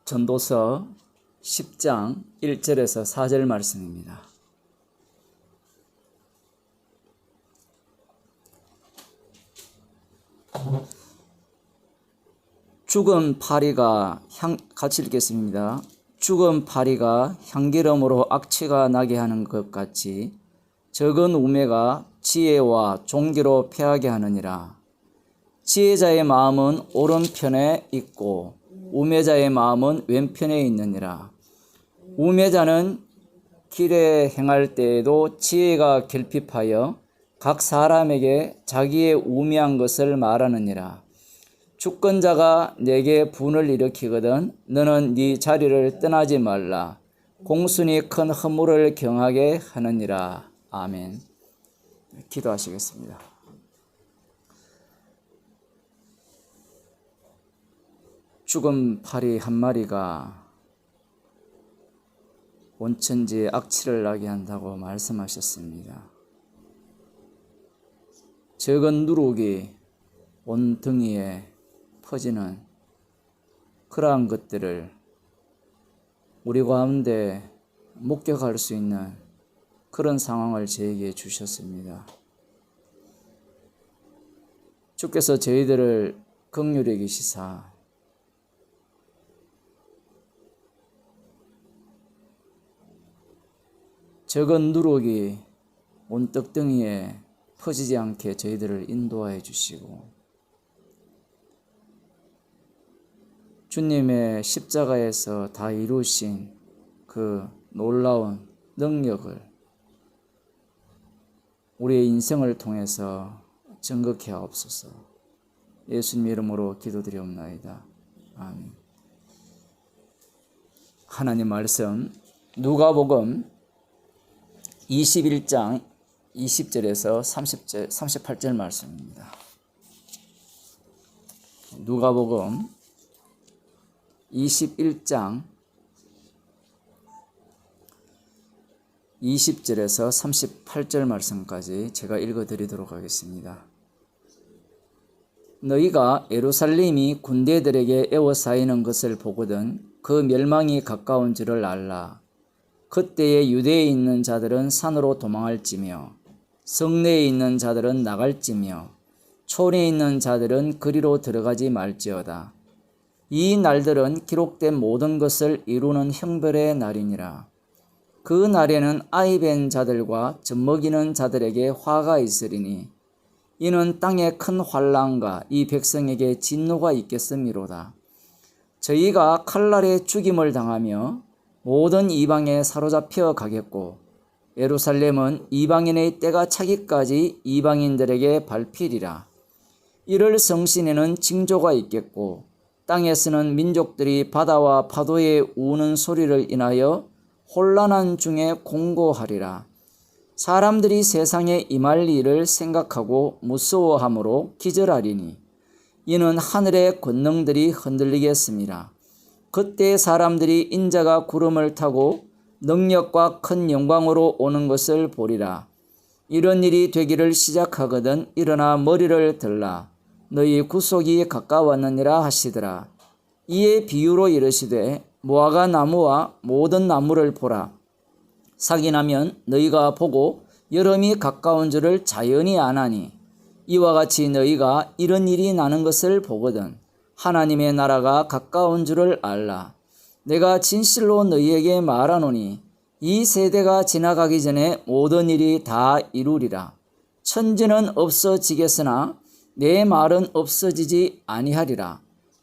전도서 10장 1절에서 4절 말씀입니다. 죽은 파리가 같이 읽겠습니다. 죽은 파리가 향기름으로 악취가 나게 하는 것 같이 적은 우매가 지혜와 종기로 패하게 하느니라. 지혜자의 마음은 오른편에 있고 우매자의 마음은 왼편에 있느니라. 우매자는 길에 행할 때에도 지혜가 결핍하여 각 사람에게 자기의 우매한 것을 말하느니라. 주권자가 내게 분을 일으키거든 너는 네 자리를 떠나지 말라. 공순이 큰 허물을 경하게 하느니라. 아멘. 기도하시겠습니다. 죽은 파리 한 마리가 온천지에 악취를 나게 한다고 말씀하셨습니다. 적은 누룩이 온 등이에 퍼지는 그러한 것들을 우리 가운데 목격할 수 있는 그런 상황을 저에게 주셨습니다. 주께서 저희들을 긍휼히 여기시사 적은 누룩이 온 떡덩이에 퍼지지 않게 저희들을 인도하여 주시고 주님의 십자가에서 다 이루신 그 놀라운 능력을 우리의 인생을 통해서 증거케 하옵소서. 예수님 이름으로 기도드리옵나이다. 아멘. 하나님 말씀 누가복음 21장 20절에서 38절 말씀입니다. 누가복음 21장 20절에서 38절 말씀까지 제가 읽어드리도록 하겠습니다. 너희가 예루살렘이 군대들에게 에워싸이는 것을 보거든 그 멸망이 가까운 줄을 알라. 그때에 유대에 있는 자들은 산으로 도망할지며 성내에 있는 자들은 나갈지며 촌에 있는 자들은 그리로 들어가지 말지어다. 이 날들은 기록된 모든 것을 이루는 형벌의 날이니라. 그 날에는 아이 뵌 자들과 젖먹이는 자들에게 화가 있으리니 이는 땅에 큰 환난과 이 백성에게 진노가 있겠음이로다. 저희가 칼날에 죽임을 당하며 모든 이방에 사로잡혀 가겠고 예루살렘은 이방인의 때가 차기까지 이방인들에게 밟히리라. 이를 성신에는 징조가 있겠고 땅에서는 민족들이 바다와 파도의 우는 소리를 인하여 혼란한 중에 공고하리라. 사람들이 세상에 임할 일을 생각하고 무서워함으로 기절하리니 이는 하늘의 권능들이 흔들리겠습니다. 그때 사람들이 인자가 구름을 타고 능력과 큰 영광으로 오는 것을 보리라. 이런 일이 되기를 시작하거든 일어나 머리를 들라. 너희 구속이 가까웠느니라 하시더라. 이에 비유로 이르시되 무화과 나무와 모든 나무를 보라. 삭이 나면 너희가 보고 여름이 가까운 줄을 자연히 아나니 이와 같이 너희가 이런 일이 나는 것을 보거든 하나님의 나라가 가까운 줄을 알라. 내가 진실로 너희에게 말하노니 이 세대가 지나가기 전에 모든 일이 다 이루리라. 천지는 없어지겠으나 내 말은 없어지지 아니하리라.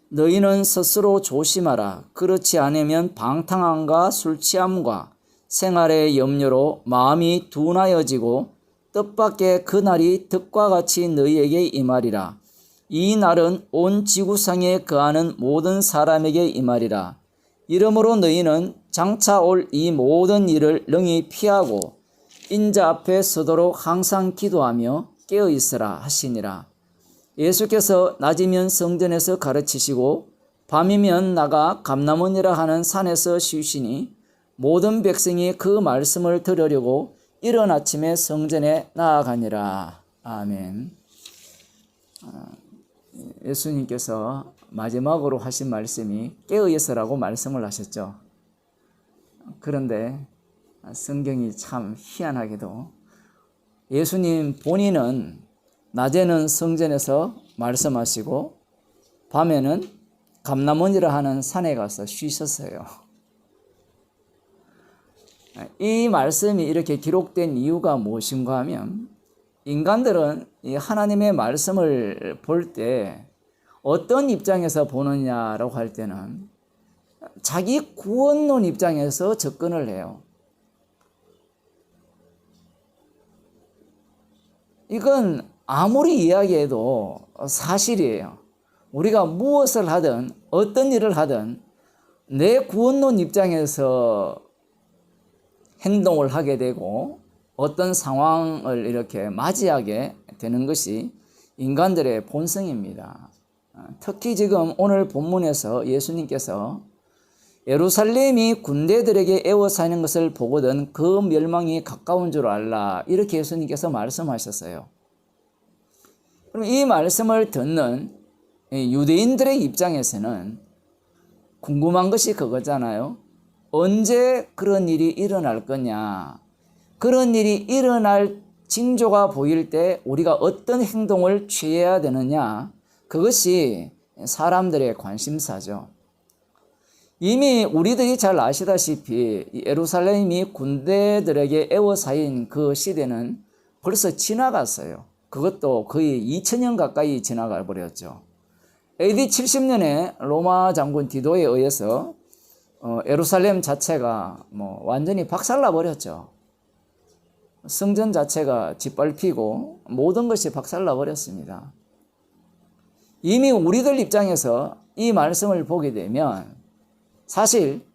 너희는 스스로 조심하라. 그렇지 않으면 방탕함과 술취함과 생활의 염려로 마음이 둔하여지고 뜻밖의 그날이 득과 같이 너희에게 임하리라. 이 날은 온 지구상에 거하는 모든 사람에게 임하리라. 이러므로 너희는 장차 올 이 모든 일을 능히 피하고 인자 앞에 서도록 항상 기도하며 깨어있으라 하시니라. 예수께서 낮이면 성전에서 가르치시고 밤이면 나가 감람원이라 하는 산에서 쉬시니 모든 백성이 그 말씀을 들으려고 이른 아침에 성전에 나아가니라. 아멘. 예수님께서 마지막으로 하신 말씀이 깨어 있으라고 말씀을 하셨죠. 그런데 성경이 참 희한하게도 예수님 본인은 낮에는 성전에서 말씀하시고 밤에는 감람원이라 하는 산에 가서 쉬셨어요. 이 말씀이 이렇게 기록된 이유가 무엇인가 하면 인간들은 이 하나님의 말씀을 볼 때 어떤 입장에서 보느냐라고 할 때는 자기 구원론 입장에서 접근을 해요. 이건 아무리 이야기해도 사실이에요. 우리가 무엇을 하든 어떤 일을 하든 내 구원론 입장에서 행동을 하게 되고 어떤 상황을 이렇게 맞이하게 되는 것이 인간들의 본성입니다. 특히 지금 오늘 본문에서 예수님께서 예루살렘이 군대들에게 에워싸이는 것을 보거든 그 멸망이 가까운 줄 알라, 이렇게 예수님께서 말씀하셨어요. 그럼 이 말씀을 듣는 유대인들의 입장에서는 궁금한 것이 그거잖아요. 언제 그런 일이 일어날 거냐, 그런 일이 일어날 징조가 보일 때 우리가 어떤 행동을 취해야 되느냐, 그것이 사람들의 관심사죠. 이미 우리들이 잘 아시다시피 예루살렘이 군대들에게 에워싸인 그 시대는 벌써 지나갔어요. 그것도 거의 2000년 가까이 지나가 버렸죠. AD 70년에 로마 장군 디도에 의해서 예루살렘 자체가 완전히 박살나 버렸죠. 성전 자체가 짓밟히고 모든 것이 박살나 버렸습니다. 이미 우리들 입장에서 이 말씀을 보게 되면 사실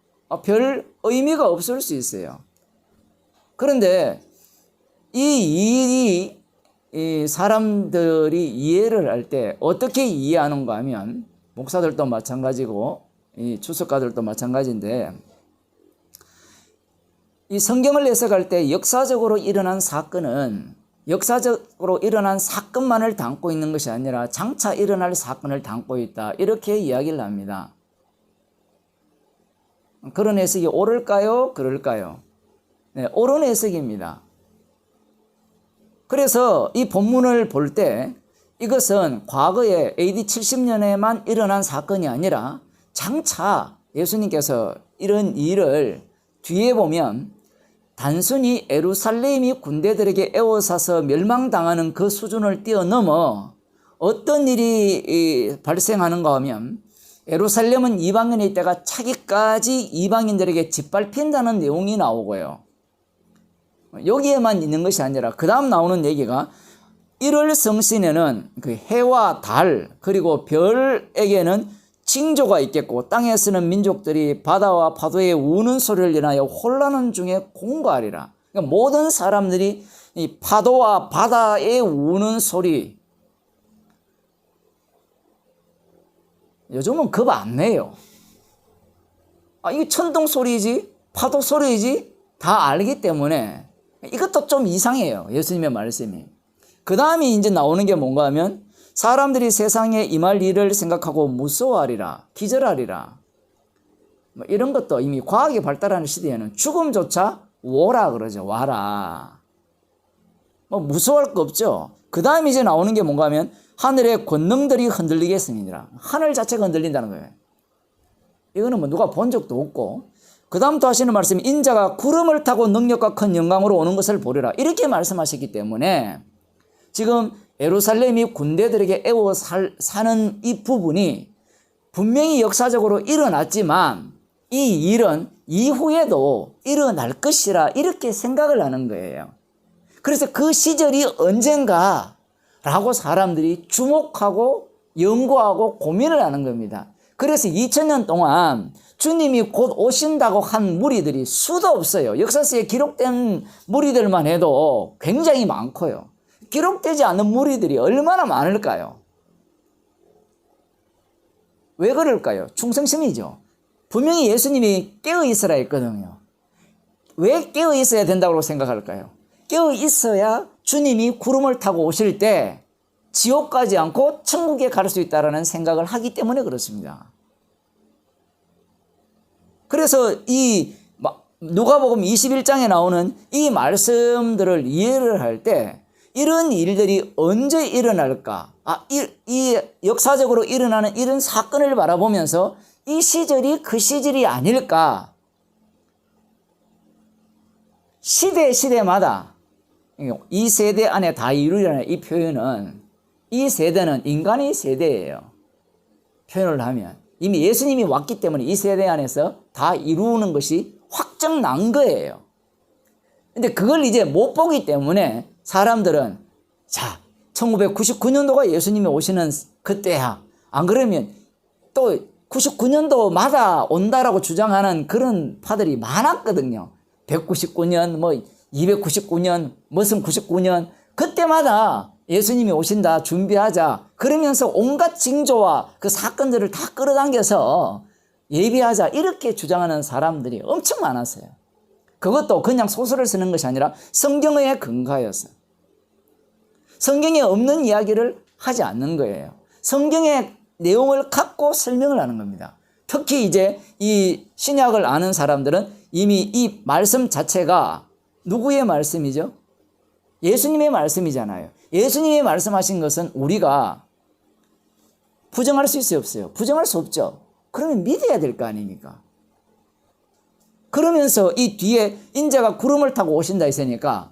별 의미가 없을 수 있어요. 그런데 이 일이 사람들이 이해를 할 때 어떻게 이해하는가 하면, 목사들도 마찬가지고 이 주석가들도 마찬가지인데, 이 성경을 해석할 때 역사적으로 일어난 사건은 역사적으로 일어난 사건만을 담고 있는 것이 아니라 장차 일어날 사건을 담고 있다, 이렇게 이야기를 합니다. 그런 해석이 옳을까요? 그럴까요? 네, 옳은 해석입니다. 그래서 이 본문을 볼 때 이것은 과거에 AD 70년에만 일어난 사건이 아니라 장차 예수님께서 이런 일을 뒤에 보면 단순히 예루살렘이 군대들에게 에워싸서 멸망당하는 그 수준을 뛰어넘어 어떤 일이 발생하는가 하면, 예루살렘은 이방인의 있다가 차기까지 이방인들에게 짓밟힌다는 내용이 나오고요. 여기에만 있는 것이 아니라 그 다음 나오는 얘기가 1월 성신에는 그 해와 달 그리고 별에게는 징조가 있겠고 땅에 서는 민족들이 바다와 파도의 우는 소리를 인하여 혼란한 중에 공고하리라. 그러니까 모든 사람들이 이 파도와 바다의 우는 소리, 요즘은 겁 안 내요. 이게 천둥 소리지 파도 소리지 다 알기 때문에 이것도 좀 이상해요, 예수님의 말씀이. 그 다음에 이제 나오는 게 뭔가 하면, 사람들이 세상에 임할 일을 생각하고 무서워하리라, 기절하리라. 이런 것도 이미 과학이 발달하는 시대에는 죽음조차 오라 그러죠. 와라. 무서워할 거 없죠. 그 다음에 이제 나오는 게 뭔가 하면, 하늘의 권능들이 흔들리겠습니다. 하늘 자체가 흔들린다는 거예요. 이거는 누가 본 적도 없고, 그 다음 또 하시는 말씀이 인자가 구름을 타고 능력과 큰 영광으로 오는 것을 보리라, 이렇게 말씀하셨기 때문에 지금 예루살렘이 군대들에게 사는 이 부분이 분명히 역사적으로 일어났지만 이 일은 이후에도 일어날 것이라, 이렇게 생각을 하는 거예요. 그래서 그 시절이 언젠가라고 사람들이 주목하고 연구하고 고민을 하는 겁니다. 그래서 2000년 동안 주님이 곧 오신다고 한 무리들이 수도 없어요. 역사서에 기록된 무리들만 해도 굉장히 많고요. 기록되지 않은 무리들이 얼마나 많을까요? 왜 그럴까요? 충성심이죠. 분명히 예수님이 깨어 있으라 했거든요. 왜 깨어 있어야 된다고 생각할까요? 깨어 있어야 주님이 구름을 타고 오실 때 지옥 가지 않고 천국에 갈 수 있다라는 생각을 하기 때문에 그렇습니다. 그래서 이 누가복음 21장에 나오는 이 말씀들을 이해를 할 때 이런 일들이 언제 일어날까? 이 역사적으로 일어나는 이런 사건을 바라보면서 이 시절이 그 시절이 아닐까? 시대마다 이 세대 안에 다 이루려는 이 표현은 이 세대는 인간의 세대예요. 표현을 하면 이미 예수님이 왔기 때문에 이 세대 안에서 다 이루는 것이 확정 난 거예요. 근데 그걸 이제 못 보기 때문에 사람들은 1999년도가 예수님이 오시는 그때야. 안 그러면 또 99년도마다 온다라고 주장하는 그런 파들이 많았거든요. 199년, 299년, 무슨 99년, 그때마다 예수님이 오신다, 준비하자. 그러면서 온갖 징조와 그 사건들을 다 끌어당겨서 예비하자. 이렇게 주장하는 사람들이 엄청 많았어요. 그것도 그냥 소설을 쓰는 것이 아니라 성경의 근거였어요. 성경에 없는 이야기를 하지 않는 거예요. 성경의 내용을 갖고 설명을 하는 겁니다. 특히 이제 이 신약을 아는 사람들은 이미 이 말씀 자체가 누구의 말씀이죠? 예수님의 말씀이잖아요. 예수님이 말씀하신 것은 우리가 부정할 수 있어요, 없어요? 부정할 수 없죠. 그러면 믿어야 될 거 아닙니까? 그러면서 이 뒤에 인자가 구름을 타고 오신다 했으니까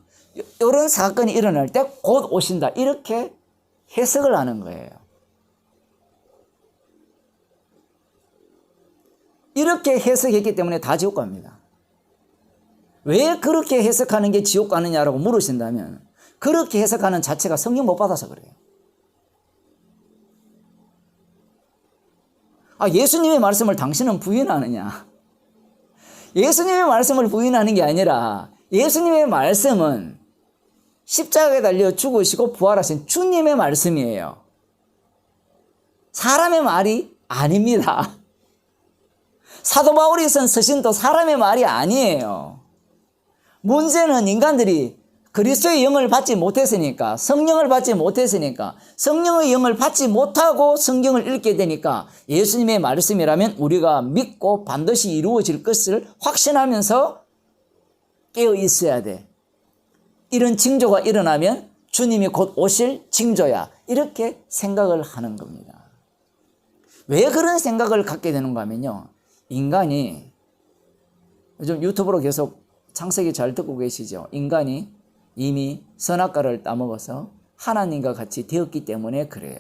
이런 사건이 일어날 때 곧 오신다. 이렇게 해석을 하는 거예요. 이렇게 해석했기 때문에 다 지옥 갑니다. 왜 그렇게 해석하는 게 지옥 가느냐라고 물으신다면 그렇게 해석하는 자체가 성령 못 받아서 그래요. 예수님의 말씀을 당신은 부인하느냐? 예수님의 말씀을 부인하는 게 아니라 예수님의 말씀은 십자가에 달려 죽으시고 부활하신 주님의 말씀이에요. 사람의 말이 아닙니다. 사도 바울이 쓴 서신도 사람의 말이 아니에요. 문제는 인간들이 그리스도의 영을 받지 못했으니까, 성령을 받지 못했으니까, 성령의 영을 받지 못하고 성경을 읽게 되니까 예수님의 말씀이라면 우리가 믿고 반드시 이루어질 것을 확신하면서 깨어 있어야 돼. 이런 징조가 일어나면 주님이 곧 오실 징조야. 이렇게 생각을 하는 겁니다. 왜 그런 생각을 갖게 되는가 하면요. 인간이 요즘 유튜브로 계속 창세기 잘 듣고 계시죠? 인간이 이미 선악과를 따먹어서 하나님과 같이 되었기 때문에 그래요.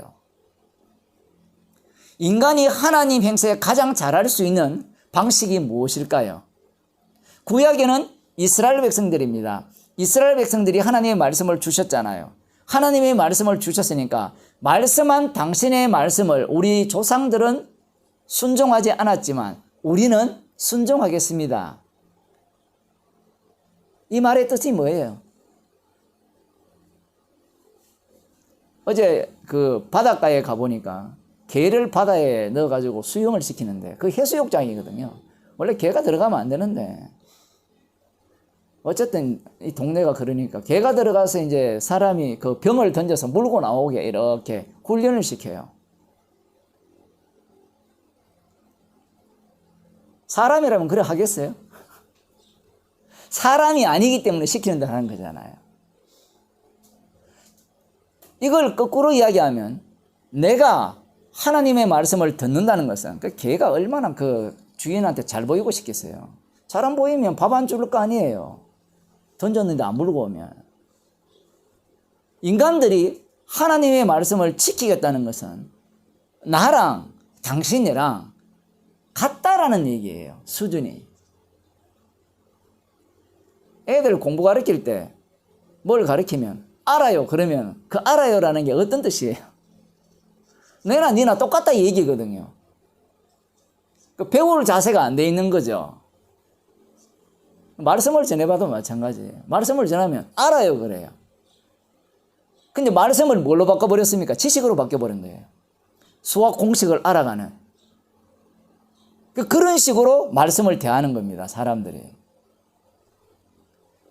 인간이 하나님 행세에 가장 잘할 수 있는 방식이 무엇일까요? 구약에는 이스라엘 백성들입니다. 이스라엘 백성들이 하나님의 말씀을 주셨잖아요. 하나님의 말씀을 주셨으니까 말씀한 당신의 말씀을 우리 조상들은 순종하지 않았지만 우리는 순종하겠습니다. 이 말의 뜻이 뭐예요? 어제 그 바닷가에 가보니까 개를 바다에 넣어가지고 수영을 시키는데 그 해수욕장이거든요. 원래 개가 들어가면 안 되는데 어쨌든 이 동네가 그러니까 개가 들어가서 이제 사람이 그 병을 던져서 물고 나오게 이렇게 훈련을 시켜요. 사람이라면 그래 하겠어요? 사람이 아니기 때문에 시키는 대로 하는 거잖아요. 이걸 거꾸로 이야기하면 내가 하나님의 말씀을 듣는다는 것은 그 개가 얼마나 그 주인한테 잘 보이고 싶겠어요. 잘 안 보이면 밥 안 줄 거 아니에요. 던졌는데 안 물고 오면. 인간들이 하나님의 말씀을 지키겠다는 것은 나랑 당신이랑 같다라는 얘기예요. 수준이. 애들 공부 가르칠 때 뭘 가르치면 알아요. 그러면 그 알아요라는 게 어떤 뜻이에요? 내나 니나 똑같다 이 얘기거든요. 그 배울 자세가 안 돼 있는 거죠. 말씀을 전해봐도 마찬가지예요. 말씀을 전하면 알아요 그래요. 근데 말씀을 뭘로 바꿔버렸습니까? 지식으로 바뀌어버린 거예요. 수학 공식을 알아가는. 그런 식으로 말씀을 대하는 겁니다. 사람들이.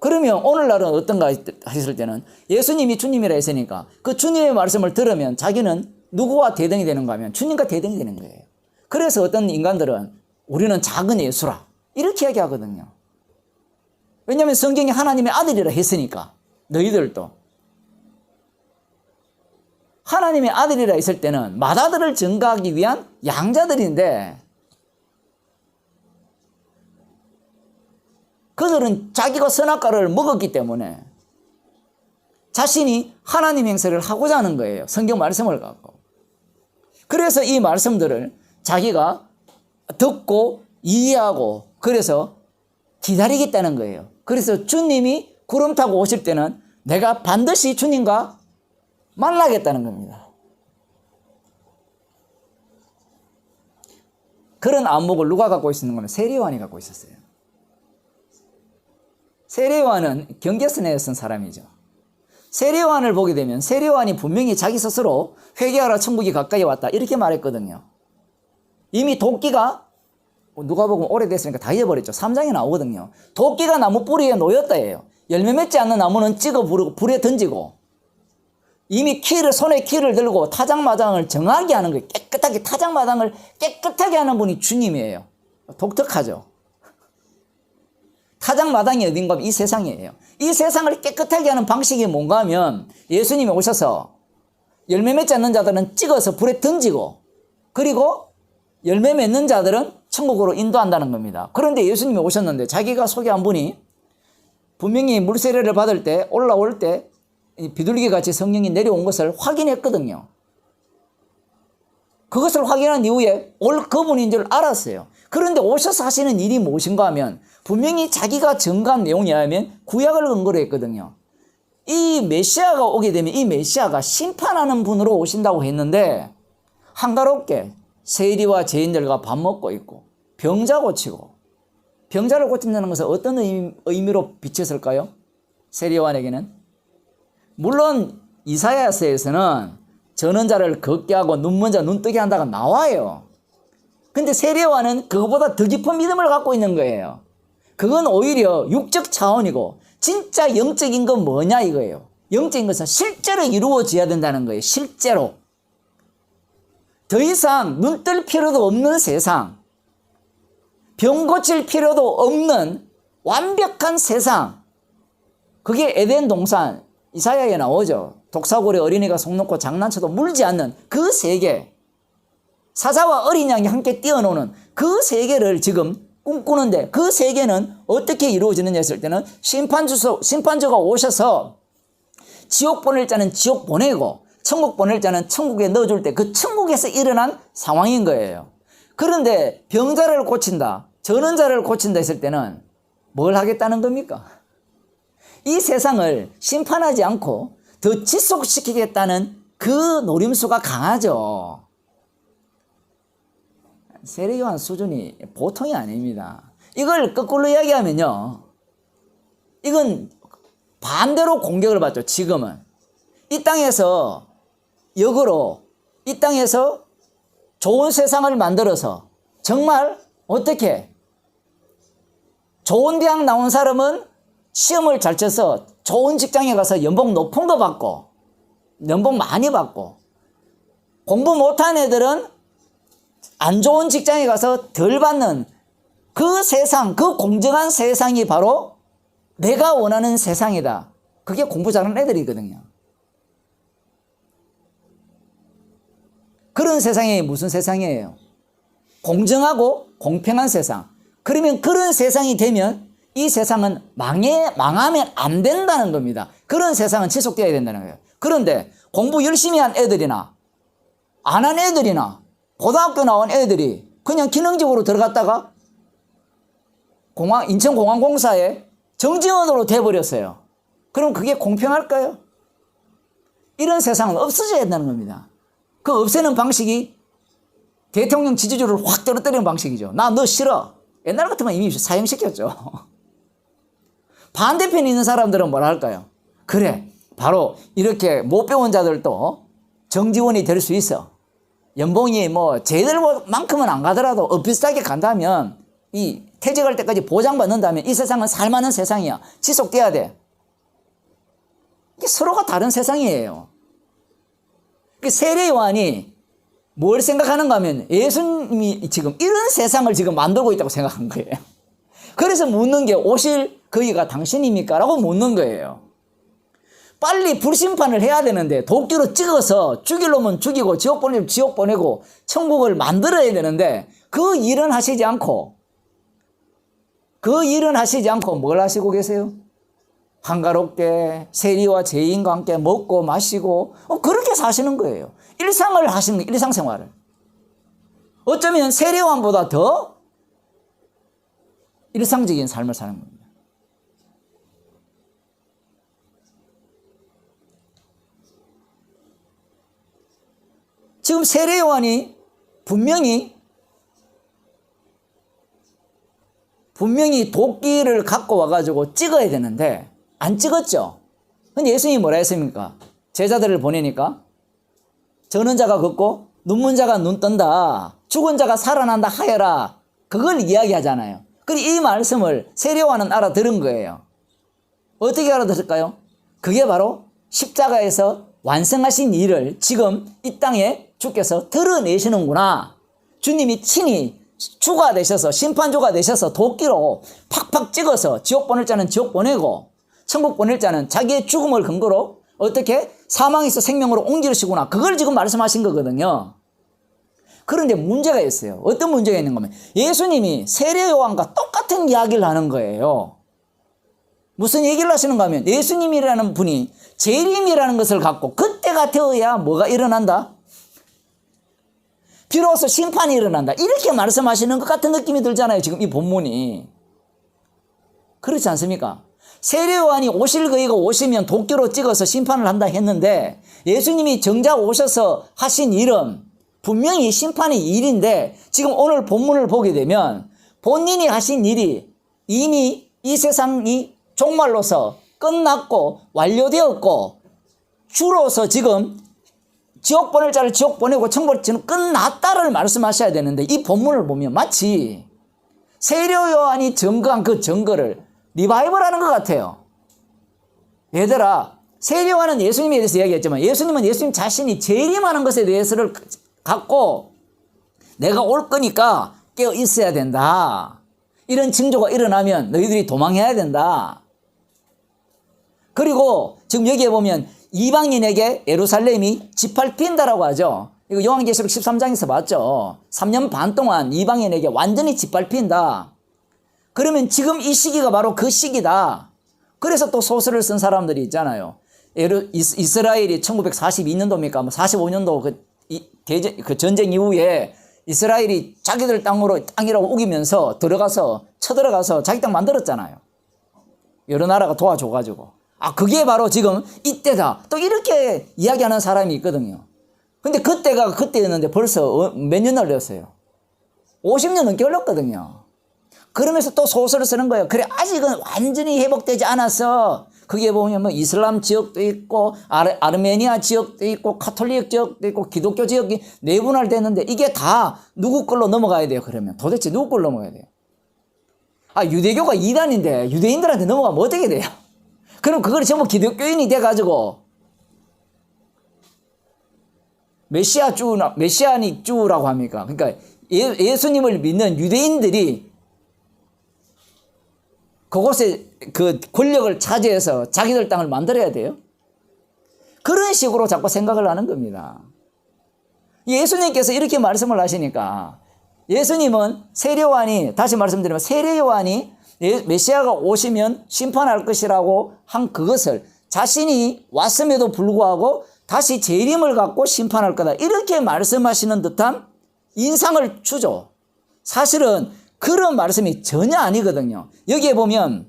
그러면 오늘날은 어떤가 했을 때는 예수님이 주님이라 했으니까 그 주님의 말씀을 들으면 자기는 누구와 대등이 되는가 하면 주님과 대등이 되는 거예요. 그래서 어떤 인간들은 우리는 작은 예수라 이렇게 이야기하거든요. 왜냐하면 성경이 하나님의 아들이라 했으니까. 너희들도 하나님의 아들이라 했을 때는 맏아들을 증거하기 위한 양자들인데 그들은 자기가 선악과를 먹었기 때문에 자신이 하나님 행세를 하고자 하는 거예요. 성경 말씀을 갖고. 그래서 이 말씀들을 자기가 듣고 이해하고 그래서 기다리겠다는 거예요. 그래서 주님이 구름 타고 오실 때는 내가 반드시 주님과 만나겠다는 겁니다. 그런 안목을 누가 갖고 있는 거는 세례요한이 갖고 있었어요. 세례요한은 경계선에 쓴 사람이죠. 세례요한을 보게 되면 세례요한이 분명히 자기 스스로 회개하라 천국이 가까이 왔다 이렇게 말했거든요. 이미 도끼가 누가 보면 오래됐으니까 다 잊어버렸죠. 3장에 나오거든요. 도끼가 나무 뿌리에 놓였다예요. 열매 맺지 않는 나무는 찍어 불에 던지고 이미 손에 키를 들고 타작마당을 정하게 하는 거예요. 깨끗하게 타작마당을 깨끗하게 하는 분이 주님이에요. 독특하죠. 타작마당이 어딘가 하면 이 세상이에요. 이 세상을 깨끗하게 하는 방식이 뭔가 하면 예수님이 오셔서 열매 맺지 않는 자들은 찍어서 불에 던지고 그리고 열매 맺는 자들은 천국으로 인도한다는 겁니다. 그런데 예수님이 오셨는데 자기가 소개한 분이 분명히 물세례를 받을 때 올라올 때 비둘기 같이 성령이 내려온 것을 확인했거든요. 그것을 확인한 이후에 올 그분인 줄 알았어요. 그런데 오셔서 하시는 일이 무엇인가 하면 분명히 자기가 증거한 내용에 의하면 구약을 근거로 했거든요. 이 메시아가 오게 되면 이 메시아가 심판하는 분으로 오신다고 했는데 한가롭게 세리와 죄인들과 밥 먹고 있고 병자 고치고 병자를 고친다는 것은 어떤 의미로 비쳤을까요? 세리요한에게는 물론 이사야서에서는 저는 자를 걷게 하고 눈먼 자 눈뜨게 한다가 나와요. 근데 세례요한은 그거보다 더 깊은 믿음을 갖고 있는 거예요. 그건 오히려 육적 차원이고 진짜 영적인 건 뭐냐 이거예요. 영적인 것은 실제로 이루어져야 된다는 거예요. 실제로. 더 이상 눈 뜰 필요도 없는 세상, 병 고칠 필요도 없는 완벽한 세상, 그게 에덴 동산 이사야에 나오죠. 독사골에 어린이가 속 놓고 장난쳐도 물지 않는 그 세계, 사자와 어린 양이 함께 뛰어노는 그 세계를 지금 꿈꾸는데 그 세계는 어떻게 이루어지느냐 했을 때는 심판주가 오셔서 지옥 보낼 자는 지옥 보내고 천국 보낼 자는 천국에 넣어줄 때 그 천국에서 일어난 상황인 거예요. 그런데 병자를 고친다, 전원자를 고친다 했을 때는 뭘 하겠다는 겁니까? 이 세상을 심판하지 않고 더 지속시키겠다는 그 노림수가 강하죠. 세례요한 수준이 보통이 아닙니다. 이걸 거꾸로 이야기하면요, 이건 반대로 공격을 받죠. 지금은 이 땅에서 역으로 이 땅에서 좋은 세상을 만들어서 정말 어떻게 좋은 대학 나온 사람은 시험을 잘 쳐서 좋은 직장에 가서 연봉 높은 거 받고 연봉 많이 받고 공부 못한 애들은 안 좋은 직장에 가서 덜 받는 그 세상, 그 공정한 세상이 바로 내가 원하는 세상이다. 그게 공부 잘하는 애들이거든요. 그런 세상이 무슨 세상이에요? 공정하고 공평한 세상. 그러면 그런 세상이 되면 이 세상은 망하면 안 된다는 겁니다. 그런 세상은 지속되어야 된다는 거예요. 그런데 공부 열심히 한 애들이나 안 한 애들이나 고등학교 나온 애들이 그냥 기능직으로 들어갔다가 인천공항공사에 정직원으로 돼버렸어요. 그럼 그게 공평할까요? 이런 세상은 없어져야 된다는 겁니다. 그 없애는 방식이 대통령 지지율을 확 떨어뜨리는 방식이죠. 나 너 싫어. 옛날 같으면 이미 사형시켰죠. 반대편에 있는 사람들은 뭐라 할까요? 그래, 바로 이렇게 못 배운 자들도 정직원이 될 수 있어. 연봉이 뭐 쟤들만큼은 안 가더라도 비슷하게 간다면 이 퇴직할 때까지 보장받는다면 이 세상은 살만한 세상이야. 지속돼야 돼. 이게 서로가 다른 세상이에요. 세례 요한이 뭘 생각하는가 하면 예수님이 지금 이런 세상을 지금 만들고 있다고 생각한 거예요. 그래서 묻는 게 오실 그이가 당신입니까? 라고 묻는 거예요. 빨리 불심판을 해야 되는데 도끼로 찍어서 죽일 놈은 죽이고 지옥 보내면 지옥 보내고 천국을 만들어야 되는데 그 일은 하시지 않고 뭘 하시고 계세요? 한가롭게 세리와 죄인과 함께 먹고 마시고 그렇게 사시는 거예요. 일상을 하시는 거예요. 일상생활을. 어쩌면 세례요한보다 더 일상적인 삶을 사는 겁니다. 지금 세례요한이 분명히 도끼를 갖고 와가지고 찍어야 되는데 안 찍었죠. 근데 예수님이 뭐라 했습니까? 제자들을 보내니까 저는 자가 걷고 눈문 자가 눈 뜬다. 죽은 자가 살아난다 하여라. 그걸 이야기하잖아요. 그리고 이 말씀을 세례요한은 알아들은 거예요. 어떻게 알아들을까요? 그게 바로 십자가에서 완성하신 일을 지금 이 땅에 주께서 드러내시는구나. 주님이 친히 주가 되셔서 심판주가 되셔서 도끼로 팍팍 찍어서 지옥 보낼 자는 지옥 보내고 천국 보낼 자는 자기의 죽음을 근거로 어떻게 사망에서 생명으로 옮기시구나. 그걸 지금 말씀하신 거거든요. 그런데 문제가 있어요. 어떤 문제가 있는 거면 예수님이 세례요한과 똑같은 이야기를 하는 거예요. 무슨 얘기를 하시는가 하면 예수님이라는 분이 재림이라는 것을 갖고 그때가 되어야 뭐가 일어난다? 비로소 심판이 일어난다. 이렇게 말씀하시는 것 같은 느낌이 들잖아요. 지금 이 본문이. 그렇지 않습니까? 세례요한이 오실 그이가 오시면 도끼로 찍어서 심판을 한다 했는데 예수님이 정작 오셔서 하신 일은 분명히 심판의 일인데 지금 오늘 본문을 보게 되면 본인이 하신 일이 이미 이 세상이 종말로서 끝났고 완료되었고 주로서 지금 지옥 보낼 자를 지옥 보내고 천국을 지금 끝났다를 말씀하셔야 되는데 이 본문을 보면 마치 세례요한이 증거한 그 증거를 리바이벌하는 것 같아요. 얘들아, 세례요한은 예수님에 대해서 이야기했지만 예수님은 예수님 자신이 재림하는 것에 대해서를 갖고 내가 올 거니까 깨어 있어야 된다. 이런 징조가 일어나면 너희들이 도망해야 된다. 그리고 지금 여기에 보면 이방인에게 예루살렘이 짓밟힌다라고 하죠. 이거 요한계시록 13장에서 봤죠. 3년 반 동안 이방인에게 완전히 짓밟힌다. 그러면 지금 이 시기가 바로 그 시기다. 그래서 또 소설을 쓴 사람들이 있잖아요. 이스라엘이 1942년도입니까? 뭐 45년도 그 전쟁 이후에 이스라엘이 자기들 땅이라고 우기면서 쳐들어가서 자기 땅 만들었잖아요. 여러 나라가 도와줘가지고. 그게 바로 지금 이때다. 또 이렇게 이야기하는 사람이 있거든요. 근데 그때가 그때였는데 벌써 몇 년 흘렸어요. 50년 넘게 흘렀거든요. 그러면서 또 소설을 쓰는 거예요. 그래, 아직은 완전히 회복되지 않아서 그게 보면 뭐 이슬람 지역도 있고 아르메니아 지역도 있고 카톨릭 지역도 있고 기독교 지역이 내분할됐는데 이게 다 누구 걸로 넘어가야 돼요? 그러면 도대체 누구 걸로 넘어가야 돼요? 유대교가 이단인데 유대인들한테 넘어가면 어떻게 돼요? 그럼 그걸 전부 기독교인이 돼가지고 메시아닉 주라고 합니까? 그러니까 예수님을 믿는 유대인들이 그곳에 그 권력을 차지해서 자기들 땅을 만들어야 돼요? 그런 식으로 자꾸 생각을 하는 겁니다. 예수님께서 이렇게 말씀을 하시니까 예수님은 다시 말씀드리면 세례요한이 메시아가 오시면 심판할 것이라고 한 그것을 자신이 왔음에도 불구하고 다시 재림을 갖고 심판할 거다. 이렇게 말씀하시는 듯한 인상을 주죠. 사실은 그런 말씀이 전혀 아니거든요. 여기에 보면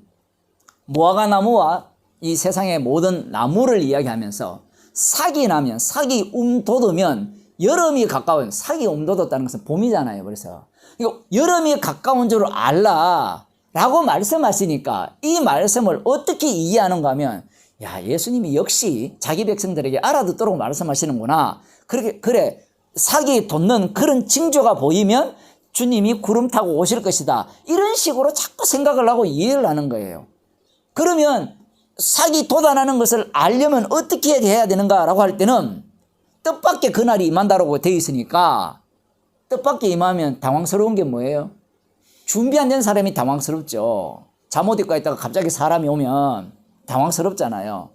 무화과나무와 이 세상의 모든 나무를 이야기하면서 삭이 돋으면 여름이 가까워요. 삭이 돋았다는 것은 봄이잖아요. 그래서 여름이 가까운 줄 알라 라고 말씀하시니까 이 말씀을 어떻게 이해하는가 하면 예수님이 역시 자기 백성들에게 알아듣도록 말씀하시는구나. 그래 삭이 돋는 그런 징조가 보이면 주님이 구름 타고 오실 것이다. 이런 식으로 자꾸 생각을 하고 이해를 하는 거예요. 그러면 사기 도단하는 것을 알려면 어떻게 해야 되는가라고 할 때는 뜻밖의 그날이 임한다라고 되어 있으니까 뜻밖의 임하면 당황스러운 게 뭐예요? 준비 안 된 사람이 당황스럽죠. 잠옷 입고 있다가 갑자기 사람이 오면 당황스럽잖아요.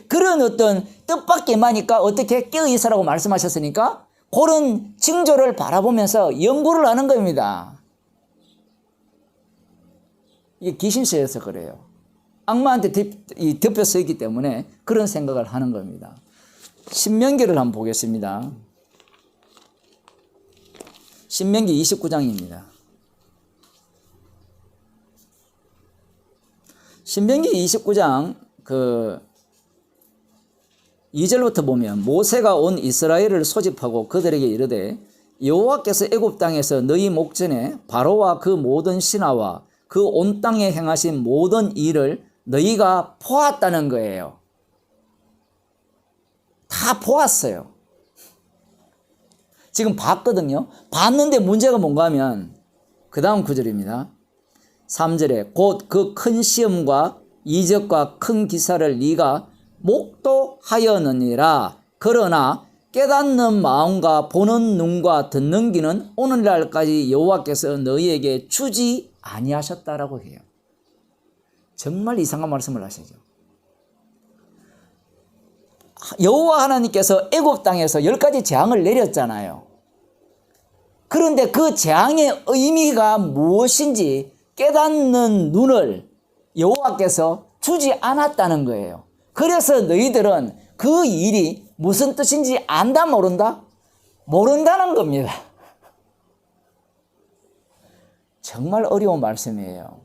그런 어떤 뜻밖의 임하니까 어떻게 깨어있으라고 말씀하셨으니까 그런 징조를 바라보면서 연구를 하는 겁니다. 이게 귀신세여서 그래요. 악마한테 덮여 서 있기 때문에 그런 생각을 하는 겁니다. 신명기를 한번 보겠습니다. 신명기 29장입니다. 신명기 29장 2절부터 보면 모세가 온 이스라엘을 소집하고 그들에게 이르되 여호와께서 애굽 땅에서 너희 목전에 바로와 그 모든 신하와 그 온 땅에 행하신 모든 일을 너희가 보았다는 거예요. 다 보았어요. 지금 봤거든요. 봤는데 문제가 뭔가 하면 그 다음 구절입니다. 3절에 곧 그 큰 시험과 이적과 큰 기사를 네가 목도하였느니라. 그러나 깨닫는 마음과 보는 눈과 듣는 귀는 오늘날까지 여호와께서 너희에게 주지 아니하셨다라고 해요. 정말 이상한 말씀을 하시죠. 여호와 하나님께서 애굽 땅에서 10가지 재앙을 내렸잖아요. 그런데 그 재앙의 의미가 무엇인지 깨닫는 눈을 여호와께서 주지 않았다는 거예요. 그래서 너희들은 그 일이 무슨 뜻인지 안다 모른다? 모른다는 겁니다. 정말 어려운 말씀이에요.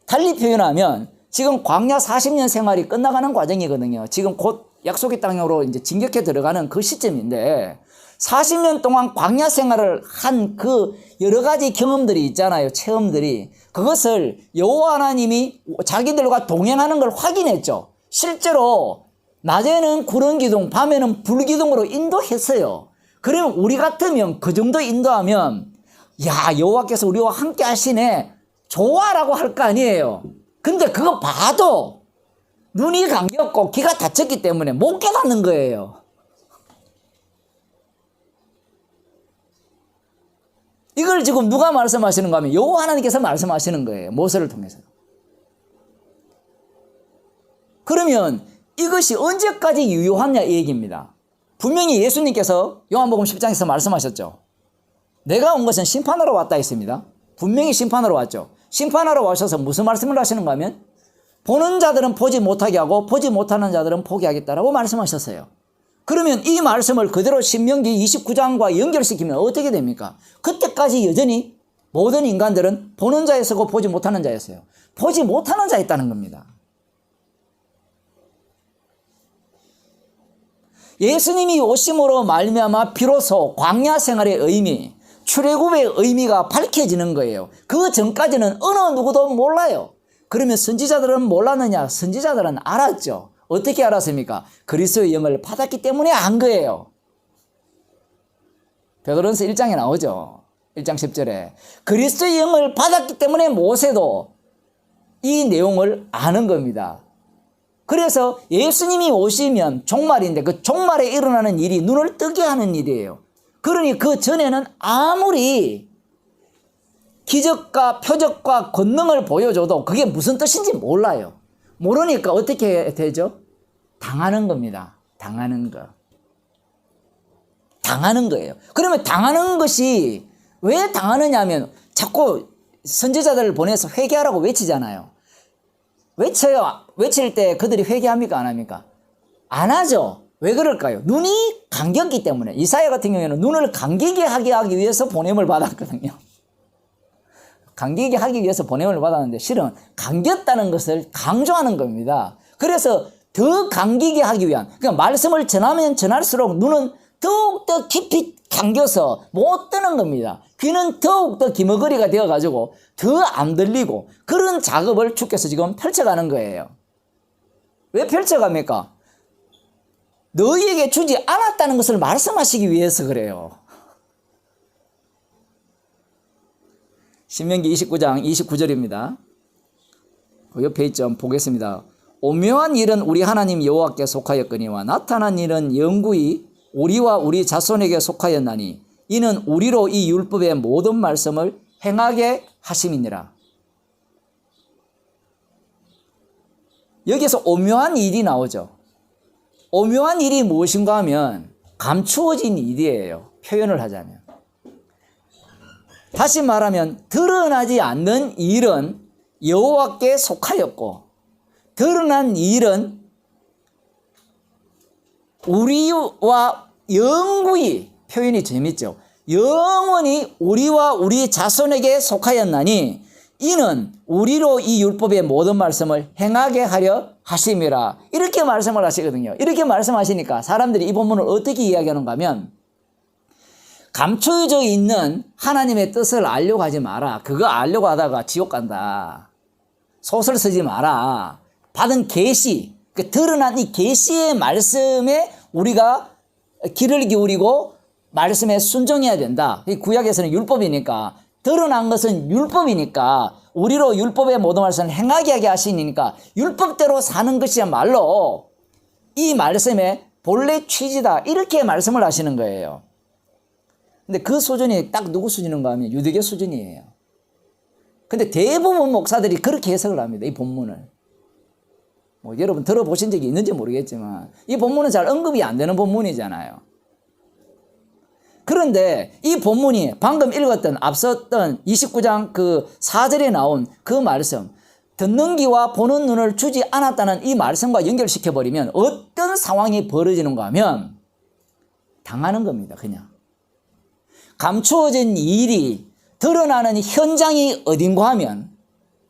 달리 표현하면 지금 광야 40년 생활이 끝나가는 과정이거든요. 지금 곧 약속의 땅으로 이제 진격해 들어가는 그 시점인데 40년 동안 광야 생활을 한 그 여러 가지 경험들이 있잖아요. 체험들이. 그것을 여호와 하나님이 자기들과 동행하는 걸 확인했죠. 실제로 낮에는 구름 기둥, 밤에는 불 기둥으로 인도했어요. 그러면 우리 같으면 그 정도 인도하면 야, 여호와께서 우리와 함께 하시네. 좋아라고 할 거 아니에요. 근데 그거 봐도 눈이 감겼고 귀가 닫혔기 때문에 못 깨닫는 거예요. 이걸 지금 누가 말씀하시는가 하면 여호와 하나님께서 말씀하시는 거예요. 모세를 통해서. 그러면 이것이 언제까지 유효하냐 이 얘기입니다. 분명히 예수님께서 요한복음 10장에서 말씀하셨죠. 내가 온 것은 심판하러 왔다 했습니다. 분명히 심판하러 왔죠. 심판하러 와셔서 무슨 말씀을 하시는가 하면 보는 자들은 보지 못하게 하고 보지 못하는 자들은 포기하겠다라고 말씀하셨어요. 그러면 이 말씀을 그대로 신명기 29장과 연결시키면 어떻게 됩니까? 그때까지 여전히 모든 인간들은 보는 자였고 보지 못하는 자였어요. 보지 못하는 자였다는 겁니다. 예수님이 오심으로 말미암아 비로소 광야 생활의 의미, 출애굽의 의미가 밝혀지는 거예요. 그 전까지는 어느 누구도 몰라요. 그러면 선지자들은 몰랐느냐? 선지자들은 알았죠. 어떻게 알았습니까? 그리스도의 영을 받았기 때문에 안 거예요. 베드로전서 1장에 나오죠. 1장 10절에 그리스도의 영을 받았기 때문에 모세도 이 내용을 아는 겁니다. 그래서 예수님이 오시면 종말인데 그 종말에 일어나는 일이 눈을 뜨게 하는 일이에요. 그러니 그 전에는 아무리 기적과 표적과 권능을 보여줘도 그게 무슨 뜻인지 몰라요. 모르니까 어떻게 되죠? 당하는 겁니다. 당하는 거. 당하는 거예요. 그러면 당하는 것이 왜 당하느냐 하면 자꾸 선지자들을 보내서 회개하라고 외치잖아요. 외쳐요. 외칠 때 그들이 회개합니까? 안 합니까? 안 하죠. 왜 그럴까요? 눈이 감겼기 때문에. 이사야 같은 경우에는 눈을 감기게 하기 위해서 보냄을 받았거든요. 감기게 하기 위해서 보냄을 받았는데 실은 감겼다는 것을 강조하는 겁니다. 그래서 더 감기게 하기 위한, 그러니까 말씀을 전하면 전할수록 눈은 더욱더 깊이 감겨서 못 뜨는 겁니다. 귀는 더욱더 기머거리가 되어가지고 더 안 들리고 그런 작업을 주께서 지금 펼쳐가는 거예요. 왜 펼쳐갑니까? 너희에게 주지 않았다는 것을 말씀하시기 위해서 그래요. 신명기 29장 29절입니다. 그 옆에 있죠. 한번 보겠습니다. 오묘한 일은 우리 하나님 여호와께 속하였거니와 나타난 일은 영구히 우리와 우리 자손에게 속하였나니 이는 우리로 이 율법의 모든 말씀을 행하게 하심이니라. 여기서 오묘한 일이 나오죠. 오묘한 일이 무엇인가 하면 감추어진 일이에요. 표현을 하자면. 다시 말하면 드러나지 않는 일은 여호와께 속하였고 드러난 일은 우리와 영구히, 표현이 재밌죠. 영원히 우리와 우리 자손에게 속하였나니 이는 우리로 이 율법의 모든 말씀을 행하게 하려 하심이라. 이렇게 말씀을 하시거든요. 이렇게 말씀하시니까 사람들이 이 본문을 어떻게 이야기하는가 하면 감춰져 있는 하나님의 뜻을 알려고 하지 마라. 그거 알려고 하다가 지옥 간다. 소설 쓰지 마라. 받은 계시, 드러난 이 계시의 말씀에 우리가 귀를 기울이고 말씀에 순종해야 된다. 구약에서는 율법이니까, 드러난 것은 율법이니까 우리로 율법의 모든 말씀을 행하게 하게 하시니까 율법대로 사는 것이야말로 이 말씀의 본래 취지다. 이렇게 말씀을 하시는 거예요. 근데 그 수준이 딱 누구 수준인가 하면 유대교 수준이에요. 근데 대부분 목사들이 그렇게 해석을 합니다. 이 본문을. 뭐 여러분 들어보신 적이 있는지 모르겠지만 이 본문은 잘 언급이 안 되는 본문이잖아요. 그런데 이 본문이 방금 읽었던 앞섰던 29장 그 4절에 나온 그 말씀, 듣는 귀와 보는 눈을 주지 않았다는 이 말씀과 연결시켜버리면 어떤 상황이 벌어지는가 하면 당하는 겁니다. 그냥. 감추어진 일이 드러나는 현장이 어딘가 하면,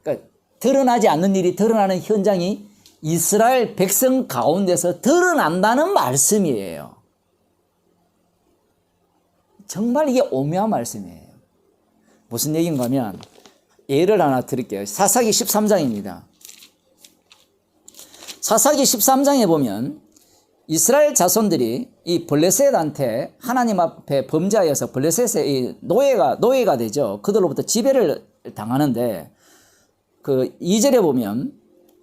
그러니까 드러나지 않는 일이 드러나는 현장이 이스라엘 백성 가운데서 드러난다는 말씀이에요. 정말 이게 오묘한 말씀이에요. 무슨 얘기인가 하면 예를 하나 드릴게요. 사사기 13장입니다. 사사기 13장에 보면 이스라엘 자손들이 이 블레셋한테 하나님 앞에 범죄하여서 블레셋의 노예가 되죠. 그들로부터 지배를 당하는데 그 2절에 보면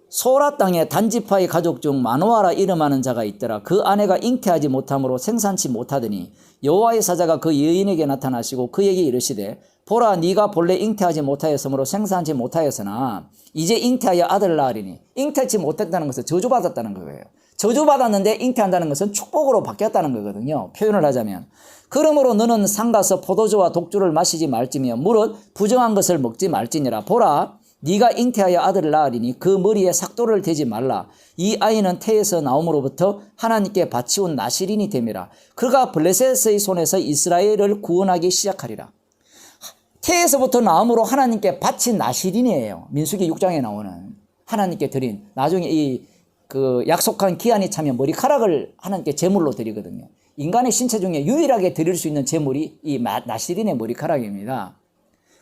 소라 땅에 단지파의 가족 중 마노아라 이름하는 자가 있더라. 그 아내가 잉태하지 못함으로 생산치 못하더니 여호와의 사자가 그 여인에게 나타나시고 그에게 이르시되 보라 네가 본래 잉태하지 못하였으므로 생산하지 못하였으나 이제 잉태하여 아들을 낳으리니. 잉태하지 못했다는 것은 저주받았다는 거예요. 저주받았는데 잉태한다는 것은 축복으로 바뀌었다는 거거든요. 표현을 하자면. 그러므로 너는 상가서 포도주와 독주를 마시지 말지며 무릇 부정한 것을 먹지 말지니라. 보라 네가 잉태하여 아들을 낳으리니 그 머리에 삭도를 대지 말라. 이 아이는 태에서 나옴으로부터 하나님께 바치온 나실인이 됨이라. 그가 블레셋의 손에서 이스라엘을 구원하기 시작하리라. 태에서부터 나옴으로 하나님께 바친 나실인이에요. 민수기 6장에 나오는 하나님께 드린, 나중에 그 약속한 기한이 차면 머리카락을 하나님께 제물로 드리거든요. 인간의 신체 중에 유일하게 드릴 수 있는 제물이 이 나실인의 머리카락입니다.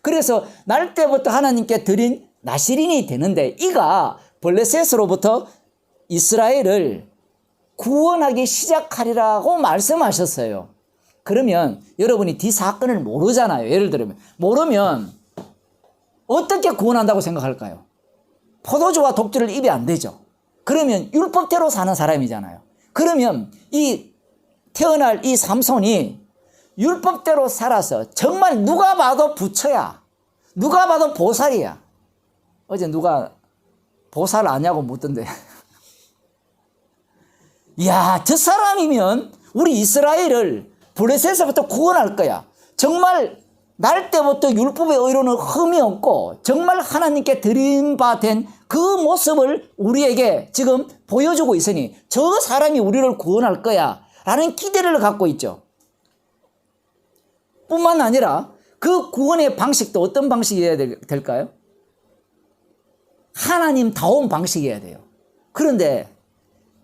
그래서 날 때부터 하나님께 드린 나실인이 되는데 이가 블레셋으로부터 이스라엘을 구원하기 시작하리라고 말씀하셨어요. 그러면 여러분이 뒤 사건을 모르잖아요. 예를 들면 모르면 어떻게 구원한다고 생각할까요? 포도주와 독주를 입에 안 대죠. 그러면 율법대로 사는 사람이잖아요. 그러면 이 태어날 이 삼손이 율법대로 살아서 정말 누가 봐도 부처야. 누가 봐도 보살이야. 어제 누가 보살 아냐고 묻던데. 이야, 저 사람이면 우리 이스라엘을 블레셋에서부터 구원할 거야. 정말 날 때부터 율법의 의로는 흠이 없고 정말 하나님께 드린 바 된 그 모습을 우리에게 지금 보여주고 있으니 저 사람이 우리를 구원할 거야 라는 기대를 갖고 있죠. 뿐만 아니라 그 구원의 방식도 어떤 방식이어야 될까요? 하나님다운 방식이어야 돼요. 그런데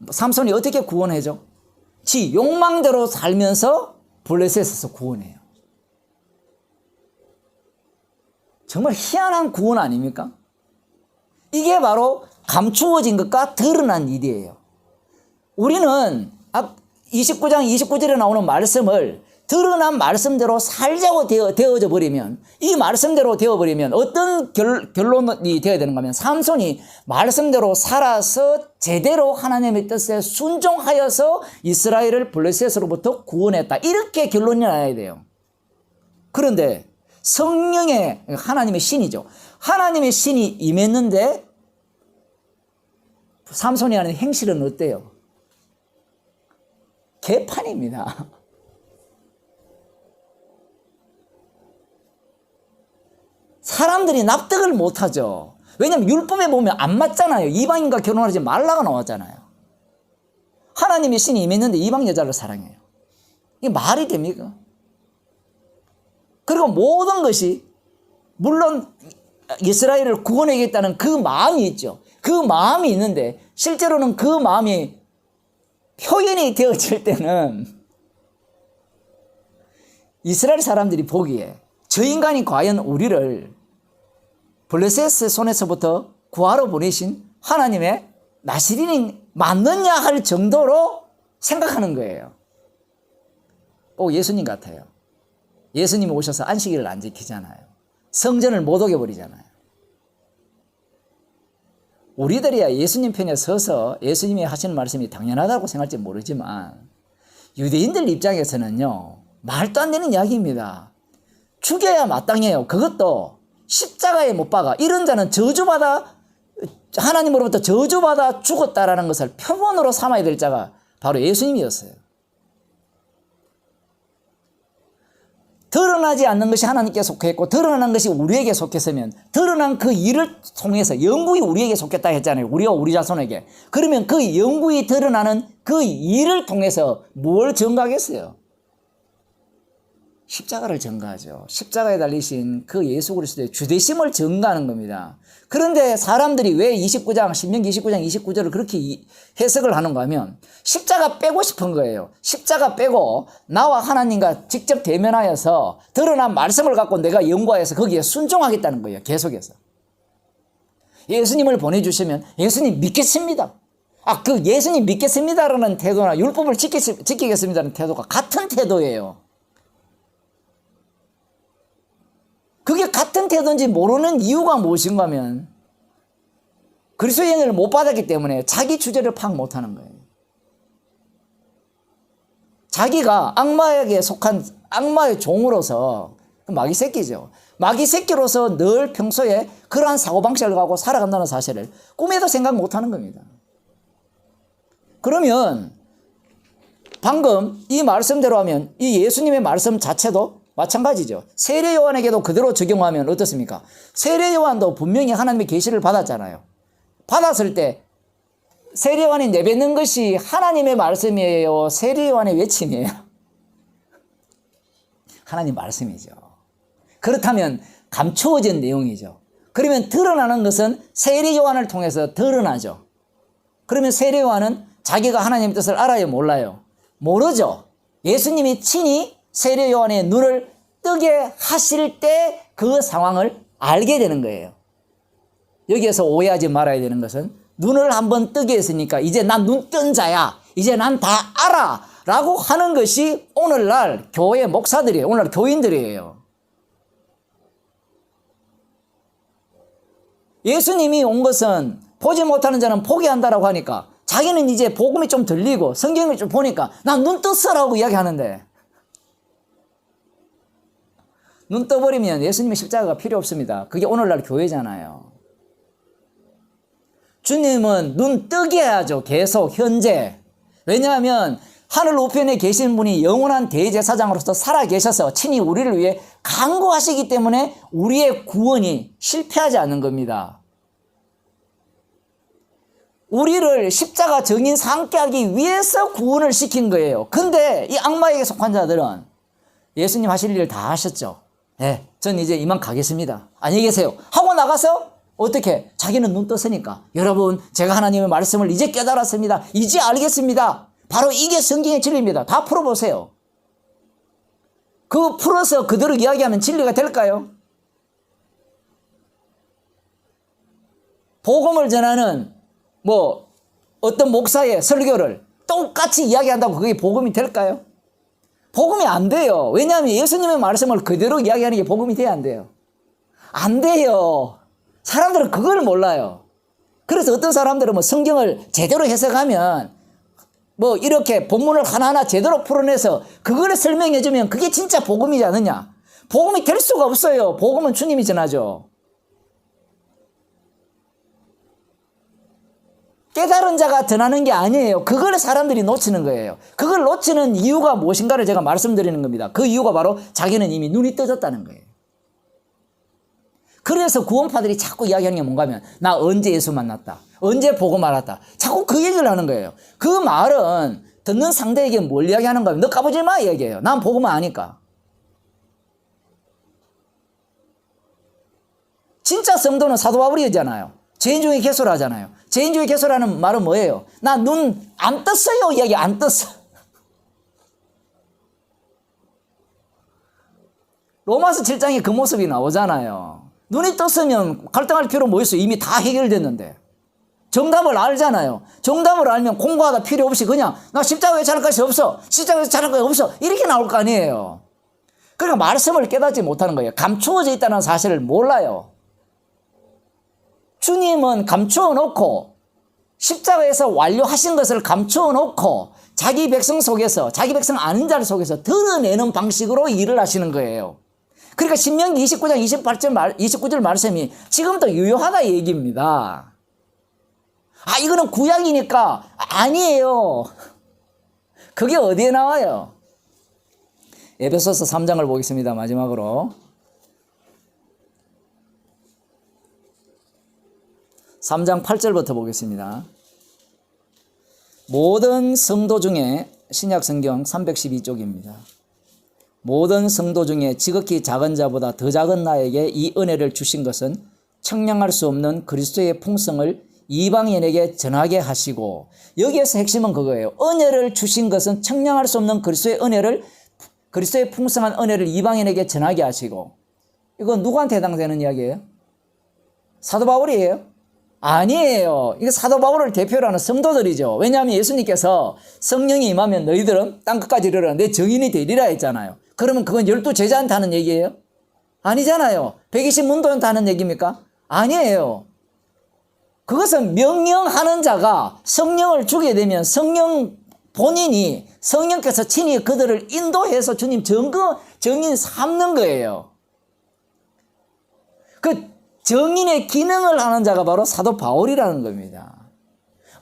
삼손이 어떻게 구원해줘? 지 욕망대로 살면서 블레셋에서 구원해요. 정말 희한한 구원 아닙니까? 이게 바로 감추어진 것과 드러난 일이에요. 우리는 29장 29절에 나오는 말씀을 드러난 말씀대로 살자고 되어져 버리면, 이 말씀대로 되어버리면 어떤 결론이 되어야 되는가 하면 삼손이 말씀대로 살아서 제대로 하나님의 뜻에 순종하여서 이스라엘을 블레셋으로부터 구원했다. 이렇게 결론이 나야 돼요. 그런데 성령의 하나님의 신이죠. 하나님의 신이 임했는데 삼손이 하는 행실은 어때요? 개판입니다. 사람들이 납득을 못하죠. 왜냐하면 율법에 보면 안 맞잖아요. 이방인과 결혼하지 말라고 나왔잖아요. 하나님의 신이 임했는데 이방 여자를 사랑해요. 이게 말이 됩니까? 그리고 모든 것이 물론 이스라엘을 구원하겠다는 그 마음이 있죠. 그 마음이 있는데 실제로는 그 마음이 표현이 되어질 때는 이스라엘 사람들이 보기에 저 인간이 과연 우리를 블레셋의 손에서부터 구하러 보내신 하나님의 나시린이 맞느냐 할 정도로 생각하는 거예요. 예수님 같아요. 예수님이 오셔서 안식일을 안 지키잖아요. 성전을 못 오게 버리잖아요. 우리들이야 예수님 편에 서서 예수님이 하시는 말씀이 당연하다고 생각할지 모르지만 유대인들 입장에서는요, 말도 안 되는 이야기입니다. 죽여야 마땅해요. 그것도 십자가에 못 박아. 이런 자는 저주받아, 하나님으로부터 저주받아 죽었다라는 것을 표본으로 삼아야 될 자가 바로 예수님이었어요. 드러나지 않는 것이 하나님께 속했고 드러나는 것이 우리에게 속했으면 드러난 그 일을 통해서 영구히 우리에게 속했다 했잖아요. 우리와 우리 자손에게. 그러면 그 영구히 드러나는 그 일을 통해서 뭘 증거하겠어요? 십자가를 증거하죠. 십자가에 달리신 그 예수 그리스도의 주되심을 증거하는 겁니다. 그런데 사람들이 왜 29장, 신명기 29장 29절을 그렇게 해석을 하는가 하면 십자가 빼고 싶은 거예요. 십자가 빼고 나와 하나님과 직접 대면하여서 드러난 말씀을 갖고 내가 연구하여서 거기에 순종하겠다는 거예요. 계속해서. 예수님을 보내주시면 예수님 믿겠습니다. 그 예수님 믿겠습니다라는 태도나 율법을 지키겠습니다라는 태도가 같은 태도예요. 그게 같은 태도인지 모르는 이유가 무엇인가 하면 그리스도의 은혜를 못 받았기 때문에 자기 주제를 파악 못하는 거예요. 자기가 악마에게 속한 악마의 종으로서 마귀 새끼죠. 마귀 새끼로서 늘 평소에 그러한 사고방식을 가지고 살아간다는 사실을 꿈에도 생각 못하는 겁니다. 그러면 방금 이 말씀대로 하면 이 예수님의 말씀 자체도 마찬가지죠. 세례 요한에게도 그대로 적용하면 어떻습니까? 세례 요한도 분명히 하나님의 계시를 받았잖아요. 받았을 때 세례 요한이 내뱉는 것이 하나님의 말씀이에요? 세례 요한의 외침이에요? 하나님 말씀이죠. 그렇다면 감추어진 내용이죠. 그러면 드러나는 것은 세례 요한을 통해서 드러나죠. 그러면 세례 요한은 자기가 하나님의 뜻을 알아요? 몰라요? 모르죠. 예수님이 친히 세례 요한의 눈을 뜨게 하실 때 그 상황을 알게 되는 거예요. 여기에서 오해하지 말아야 되는 것은 눈을 한번 뜨게 했으니까 이제 난 눈 뜬 자야. 이제 난 다 알아. 라고 하는 것이 오늘날 교회 목사들이에요. 오늘날 교인들이에요. 예수님이 온 것은 보지 못하는 자는 보게 한다라고 하니까 자기는 이제 복음이 좀 들리고 성경을 좀 보니까 난 눈 떴어라고 이야기하는데 눈 떠버리면 예수님의 십자가가 필요 없습니다. 그게 오늘날 교회잖아요. 주님은 눈 뜨게 해야죠. 계속 현재. 왜냐하면 하늘 우편에 계신 분이 영원한 대제사장으로서 살아계셔서 친히 우리를 위해 간구하시기 때문에 우리의 구원이 실패하지 않는 겁니다. 우리를 십자가 증인 삼게 하기 위해서 구원을 시킨 거예요. 근데 이 악마에게 속한 자들은 예수님 하실 일을 다 하셨죠. 네, 전 이제 이만 가겠습니다. 안녕히 계세요. 하고 나가서 어떻게? 자기는 눈 떴으니까. 여러분, 제가 하나님의 말씀을 이제 깨달았습니다. 이제 알겠습니다. 바로 이게 성경의 진리입니다. 다 풀어보세요. 그 풀어서 그대로 이야기하면 진리가 될까요? 복음을 전하는 어떤 목사의 설교를 똑같이 이야기한다고 그게 복음이 될까요? 복음이 안 돼요. 왜냐하면 예수님의 말씀을 그대로 이야기하는 게 복음이 돼야 안 돼요. 안 돼요. 사람들은 그걸 몰라요. 그래서 어떤 사람들은 뭐 성경을 제대로 해석하면 뭐 이렇게 본문을 하나하나 제대로 풀어내서 그거를 설명해주면 그게 진짜 복음이지 않느냐. 복음이 될 수가 없어요. 복음은 주님이 전하죠. 깨달은 자가 전하는 게 아니에요. 그걸 사람들이 놓치는 거예요. 그걸 놓치는 이유가 무엇인가를 제가 말씀드리는 겁니다. 그 이유가 바로 자기는 이미 눈이 떠졌다는 거예요. 그래서 구원파들이 자꾸 이야기하는 게 뭔가 하면 나 언제 예수 만났다. 언제 복음 알았다. 자꾸 그 얘기를 하는 거예요. 그 말은 듣는 상대에게 뭘 이야기하는가 하면 너 까부지 마 얘기해요. 난 복음을 아니까. 진짜 성도는 사도 바울이잖아요. 죄인 중에 개소라잖아요. 죄인 중에 개소라는 말은 뭐예요? 나 눈 안 떴어요. 이야기 안 떴어. 로마서 7장에 그 모습이 나오잖아요. 눈이 떴으면 갈등할 필요 뭐 있어요? 이미 다 해결됐는데. 정답을 알잖아요. 정답을 알면 공부하다 필요 없이 그냥 나 십자가에 잘할 것이 없어. 십자가에 잘할 것이 없어. 이렇게 나올 거 아니에요. 그러니까 말씀을 깨닫지 못하는 거예요. 감추어져 있다는 사실을 몰라요. 주님은 감추어 놓고 십자가에서 완료하신 것을 감추어 놓고 자기 백성 속에서 자기 백성 아닌 자들 속에서 드러내는 방식으로 일을 하시는 거예요. 그러니까 신명기 29장 29절 말씀이 지금도 유효하다 얘기입니다. 아 이거는 구약이니까 아니에요. 그게 어디에 나와요? 에베소서 3장을 보겠습니다. 마지막으로 3장 8절부터 보겠습니다. 모든 성도 중에 신약 성경 312쪽입니다. 모든 성도 중에 지극히 작은 자보다 더 작은 나에게 이 은혜를 주신 것은 청량할 수 없는 그리스도의 풍성을 이방인에게 전하게 하시고, 여기에서 핵심은 그거예요. 은혜를 주신 것은 청량할 수 없는 그리스도의 풍성한 은혜를 이방인에게 전하게 하시고. 이건 누구한테 해당되는 이야기예요? 사도 바울이에요? 아니에요. 이거 사도 바울을 대표로 하는 성도들이죠. 왜냐하면 예수님께서 성령이 임하면 너희들은 땅끝까지 이르러 내 증인이 되리라 했잖아요. 그러면 그건 12제자한테 하는 얘기예요? 아니잖아요. 120문도한테 하는 얘기입니까? 아니에요. 그것은 명령하는 자가 성령을 주게 되면 성령 본인이 성령께서 친히 그들을 인도해서 주님 정인 삼는 거예요. 그 정인의 기능을 하는 자가 바로 사도 바울이라는 겁니다.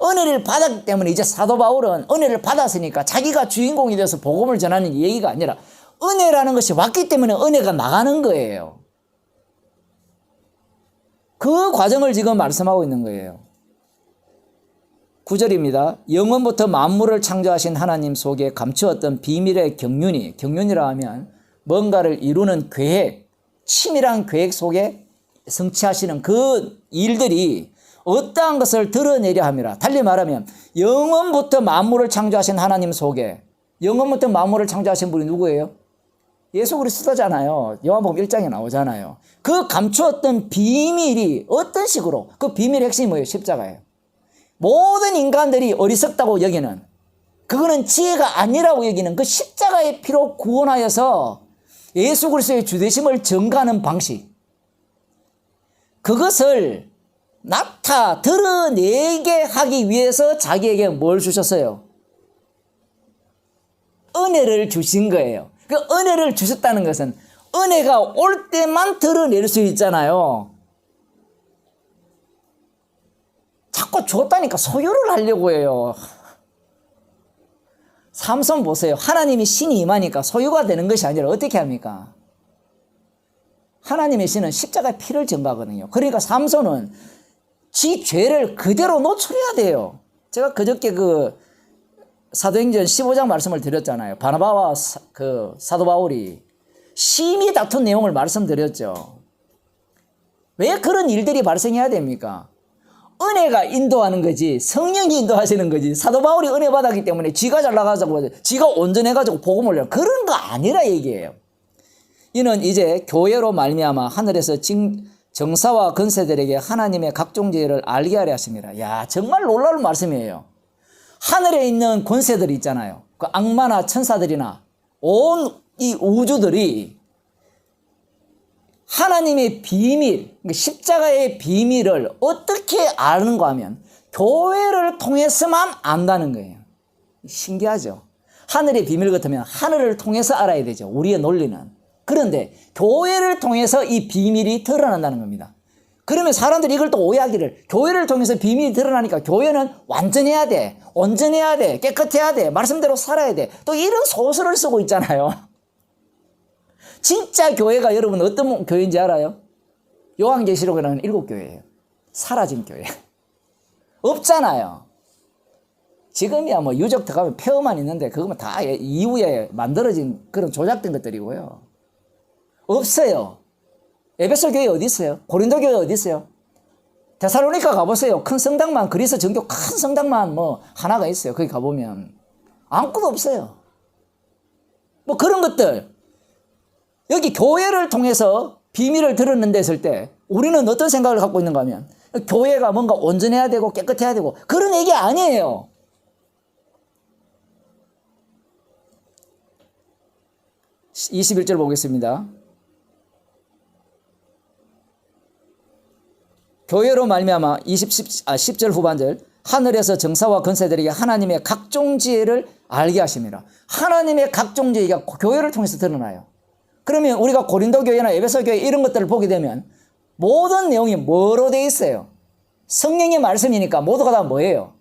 은혜를 받았기 때문에 이제 사도 바울은 은혜를 받았으니까 자기가 주인공이 되어서 복음을 전하는 얘기가 아니라 은혜라는 것이 왔기 때문에 은혜가 나가는 거예요. 그 과정을 지금 말씀하고 있는 거예요. 9절입니다. 영원부터 만물을 창조하신 하나님 속에 감추었던 비밀의 경륜이라 하면 뭔가를 이루는 계획, 치밀한 계획 속에 성취하시는 그 일들이 어떠한 것을 드러내려 함이라. 달리 말하면 영원부터 만물을 창조하신 하나님 속에, 영원부터 만물을 창조하신 분이 누구예요? 예수 그리스도잖아요. 요한복음 1장에 나오잖아요. 그 감추었던 비밀이 어떤 식으로, 그 비밀의 핵심이 뭐예요? 십자가예요. 모든 인간들이 어리석다고 여기는, 그거는 지혜가 아니라고 여기는 그 십자가의 피로 구원하여서 예수 그리스도의 주되심을 증거하는 방식, 그것을 드러내게 하기 위해서 자기에게 뭘 주셨어요? 은혜를 주신 거예요. 그 은혜를 주셨다는 것은 은혜가 올 때만 드러낼 수 있잖아요. 자꾸 줬다니까 소유를 하려고 해요. 삼손 보세요. 하나님이 신이 임하니까 소유가 되는 것이 아니라 어떻게 합니까? 하나님의 신은 십자가의 피를 증거하거든요. 그러니까 삼손은 지 죄를 그대로 노출해야 돼요. 제가 그저께 그 사도행전 15장 말씀을 드렸잖아요. 바나바와 그 사도 바울이 심히 다툰 내용을 말씀드렸죠. 왜 그런 일들이 발생해야 됩니까? 은혜가 인도하는 거지, 성령이 인도하시는 거지. 사도 바울이 은혜 받았기 때문에 지가 잘 나가자고, 지가 온전해가지고 복음을 올려, 그런 거 아니라 얘기예요. 이는 이제 교회로 말미암아 하늘에서 정사와 권세들에게 하나님의 각종 지혜를 알게 하려 하십니다. 야, 정말 놀라운 말씀이에요. 하늘에 있는 권세들이 있잖아요. 그 악마나 천사들이나 온 이 우주들이 하나님의 비밀, 십자가의 비밀을 어떻게 아는가 하면 교회를 통해서만 안다는 거예요. 신기하죠? 하늘의 비밀 같으면 하늘을 통해서 알아야 되죠. 우리의 논리는. 그런데 교회를 통해서 이 비밀이 드러난다는 겁니다. 그러면 사람들이 이걸 또 오해하기를, 교회를 통해서 비밀이 드러나니까 교회는 완전해야 돼, 온전해야 돼, 깨끗해야 돼, 말씀대로 살아야 돼, 또 이런 소설을 쓰고 있잖아요. 진짜 교회가 여러분 어떤 교회인지 알아요? 요한계시록에는 7교회예요. 사라진 교회. 없잖아요. 지금이야 뭐 유적 들어가면 폐허만 있는데 그거는 다 이후에 만들어진 그런 조작된 것들이고요. 없어요. 에베소 교회 어디 있어요? 고린도 교회 어디 있어요? 데살로니가 가보세요. 큰 성당만, 그리스 정교 큰 성당만 뭐 하나가 있어요. 거기 가보면 아무것도 없어요. 뭐 그런 것들. 여기 교회를 통해서 비밀을 들었는데 했을 때 우리는 어떤 생각을 갖고 있는가 하면 교회가 뭔가 온전해야 되고 깨끗해야 되고 그런 얘기 아니에요. (21절) 보겠습니다. 교회로 말미암아 10절 후반절 하늘에서 정사와 권세들에게 하나님의 각종 지혜를 알게 하십니다. 하나님의 각종 지혜가 교회를 통해서 드러나요. 그러면 우리가 고린도 교회나 에베소 교회 이런 것들을 보게 되면 모든 내용이 뭐로 되어 있어요? 성령의 말씀이니까 모두가 다 뭐예요?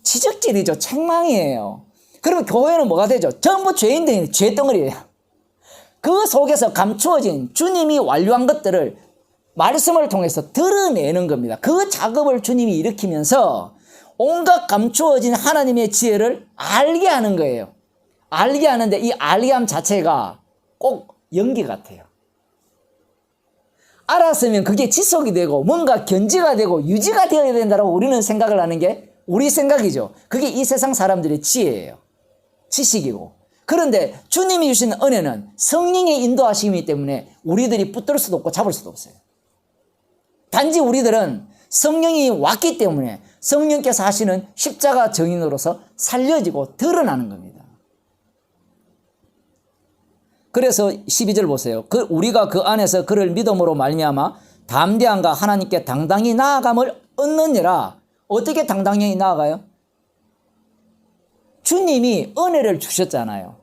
지적질이죠. 책망이에요. 그러면 교회는 뭐가 되죠? 전부 죄인들이 죄덩어리예요. 그 속에서 감추어진 주님이 완료한 것들을 말씀을 통해서 드러내는 겁니다. 그 작업을 주님이 일으키면서 온갖 감추어진 하나님의 지혜를 알게 하는 거예요. 알게 하는데 이 알게 함 자체가 꼭 연기 같아요. 알았으면 그게 지속이 되고 뭔가 견지가 되고 유지가 되어야 된다고 우리는 생각을 하는 게 우리 생각이죠. 그게 이 세상 사람들의 지혜예요. 지식이고. 그런데 주님이 주신 은혜는 성령의 인도하심이기 때문에 우리들이 붙들 수도 없고 잡을 수도 없어요. 단지 우리들은 성령이 왔기 때문에 성령께서 하시는 십자가 정인으로서 살려지고 드러나는 겁니다. 그래서 12절 보세요. 우리가 그 안에서 그를 믿음으로 말미암아 담대함과 하나님께 당당히 나아감을 얻느니라. 어떻게 당당히 나아가요? 주님이 은혜를 주셨잖아요.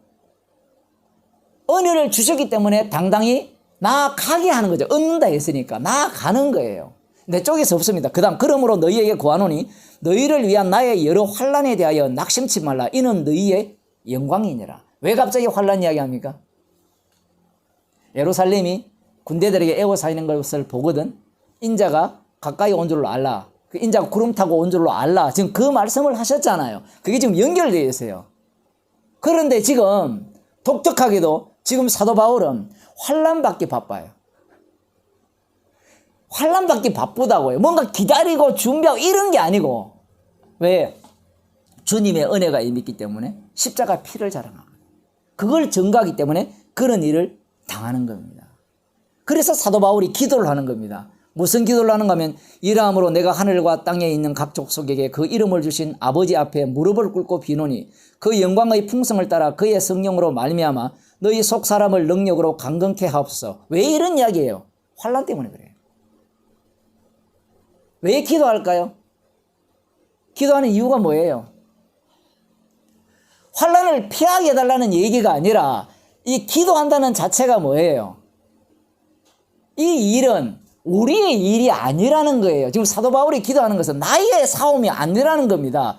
은혜를 주셨기 때문에 당당히 나아가게 하는 거죠. 얻는다 했으니까 나아가는 거예요. 내 쪽에서 없습니다. 그 다음 그러므로 너희에게 구하노니 너희를 위한 나의 여러 환난에 대하여 낙심치 말라. 이는 너희의 영광이니라. 왜 갑자기 환난 이야기합니까? 예루살렘이 군대들에게 에워싸이는 것을 보거든 인자가 가까이 온 줄로 알라. 그 인자가 구름 타고 온 줄로 알라. 지금 그 말씀을 하셨잖아요. 그게 지금 연결되어 있어요. 그런데 지금 독특하게도 지금 사도 바울은 환난 받기 바빠요. 환난 받기 바쁘다고요. 뭔가 기다리고 준비하고 이런 게 아니고. 왜? 주님의 은혜가 임했기 때문에 십자가 피를 자랑하고 그걸 증거하기 때문에 그런 일을 당하는 겁니다. 그래서 사도 바울이 기도를 하는 겁니다. 무슨 기도를 하는가 하면 이러함으로 내가 하늘과 땅에 있는 각 족속에게 그 이름을 주신 아버지 앞에 무릎을 꿇고 비노니 그 영광의 풍성을 따라 그의 성령으로 말미암아 너희 속 사람을 능력으로 강건케 하옵소서. 왜 이런 이야기예요? 환난 때문에 그래요. 왜 기도할까요? 기도하는 이유가 뭐예요? 환난을 피하게 해달라는 얘기가 아니라 이 기도한다는 자체가 뭐예요? 이 일은 우리의 일이 아니라는 거예요. 지금 사도 바울이 기도하는 것은 나의 사움이 아니라는 겁니다.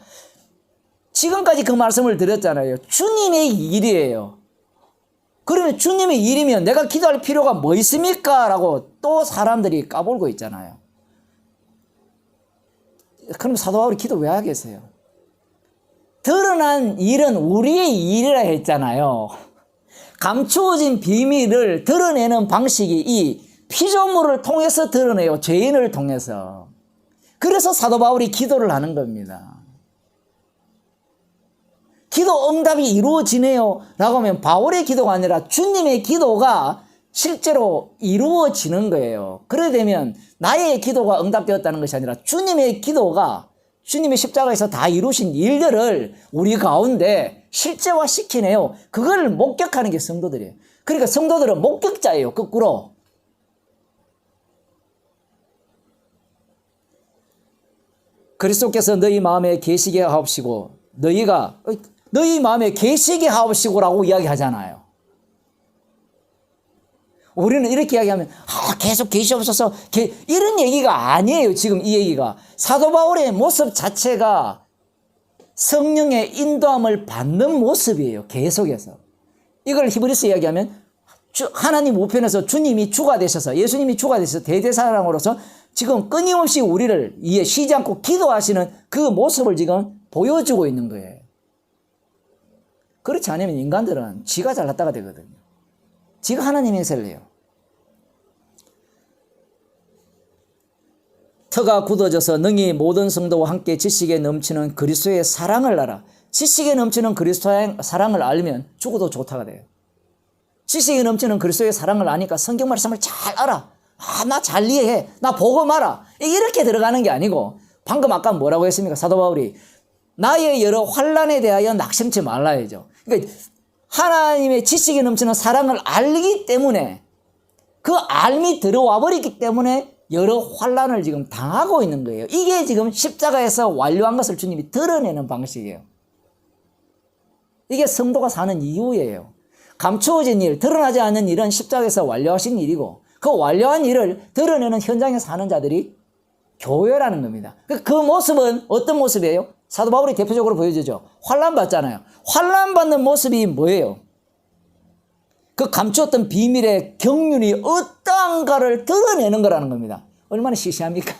지금까지 그 말씀을 드렸잖아요. 주님의 일이에요. 그러면 주님의 일이면 내가 기도할 필요가 뭐 있습니까? 라고 또 사람들이 까불고 있잖아요. 그럼 사도 바울이 기도 왜 하겠어요? 드러난 일은 우리의 일이라 했잖아요. 감추어진 비밀을 드러내는 방식이 이 피조물을 통해서 드러내요. 죄인을 통해서. 그래서 사도 바울이 기도를 하는 겁니다. 기도 응답이 이루어지네요 라고 하면 바울의 기도가 아니라 주님의 기도가 실제로 이루어지는 거예요. 그래 되면 나의 기도가 응답되었다는 것이 아니라 주님의 기도가 주님이 십자가에서 다 이루신 일들을 우리 가운데 실제화시키네요. 그걸 목격하는 게 성도들이에요. 그러니까 성도들은 목격자예요. 거꾸로. 그리스도께서 너희 마음에 계시게 하옵시고 너희가 너희 마음에 계시게 하옵시고라고 이야기하잖아요. 우리는 이렇게 이야기하면 계속 계시옵소서 이런 얘기가 아니에요. 지금 이 얘기가 사도 바울의 모습 자체가 성령의 인도함을 받는 모습이에요. 계속해서 이걸 히브리서 이야기하면 하나님 우편에서 주님이 주가 되셔서 예수님이 주가 되셔서 대제사장으로서 지금 끊임없이 우리를 쉬지 않고 기도하시는 그 모습을 지금 보여주고 있는 거예요. 그렇지 않으면 인간들은 지가 잘났다가 되거든요. 지가 하나님 행세를 해요. 터가 굳어져서 능히 모든 성도와 함께 지식에 넘치는 그리스도의 사랑을 알아. 지식에 넘치는 그리스도의 사랑을 알면 죽어도 좋다가 돼요. 지식에 넘치는 그리스도의 사랑을 아니까 성경 말씀을 잘 알아. 나 잘 이해해. 나 보고 말아. 이렇게 들어가는 게 아니고 방금 아까 뭐라고 했습니까? 사도 바울이 나의 여러 환난에 대하여 낙심치 말라야죠. 그러니까 하나님의 지식에 넘치는 사랑을 알기 때문에 그 알미 들어와 버렸기 때문에 여러 환난을 지금 당하고 있는 거예요. 이게 지금 십자가에서 완료한 것을 주님이 드러내는 방식이에요. 이게 성도가 사는 이유예요. 감추어진 일, 드러나지 않는 일은 십자가에서 완료하신 일이고 그 완료한 일을 드러내는 현장에 사는 자들이 교회라는 겁니다. 그 모습은 어떤 모습이에요? 사도 바울이 대표적으로 보여주죠. 환난 받잖아요. 환난 받는 모습이 뭐예요? 그 감추었던 비밀의 경륜이 어떠한가를 드러내는 거라는 겁니다. 얼마나 시시합니까?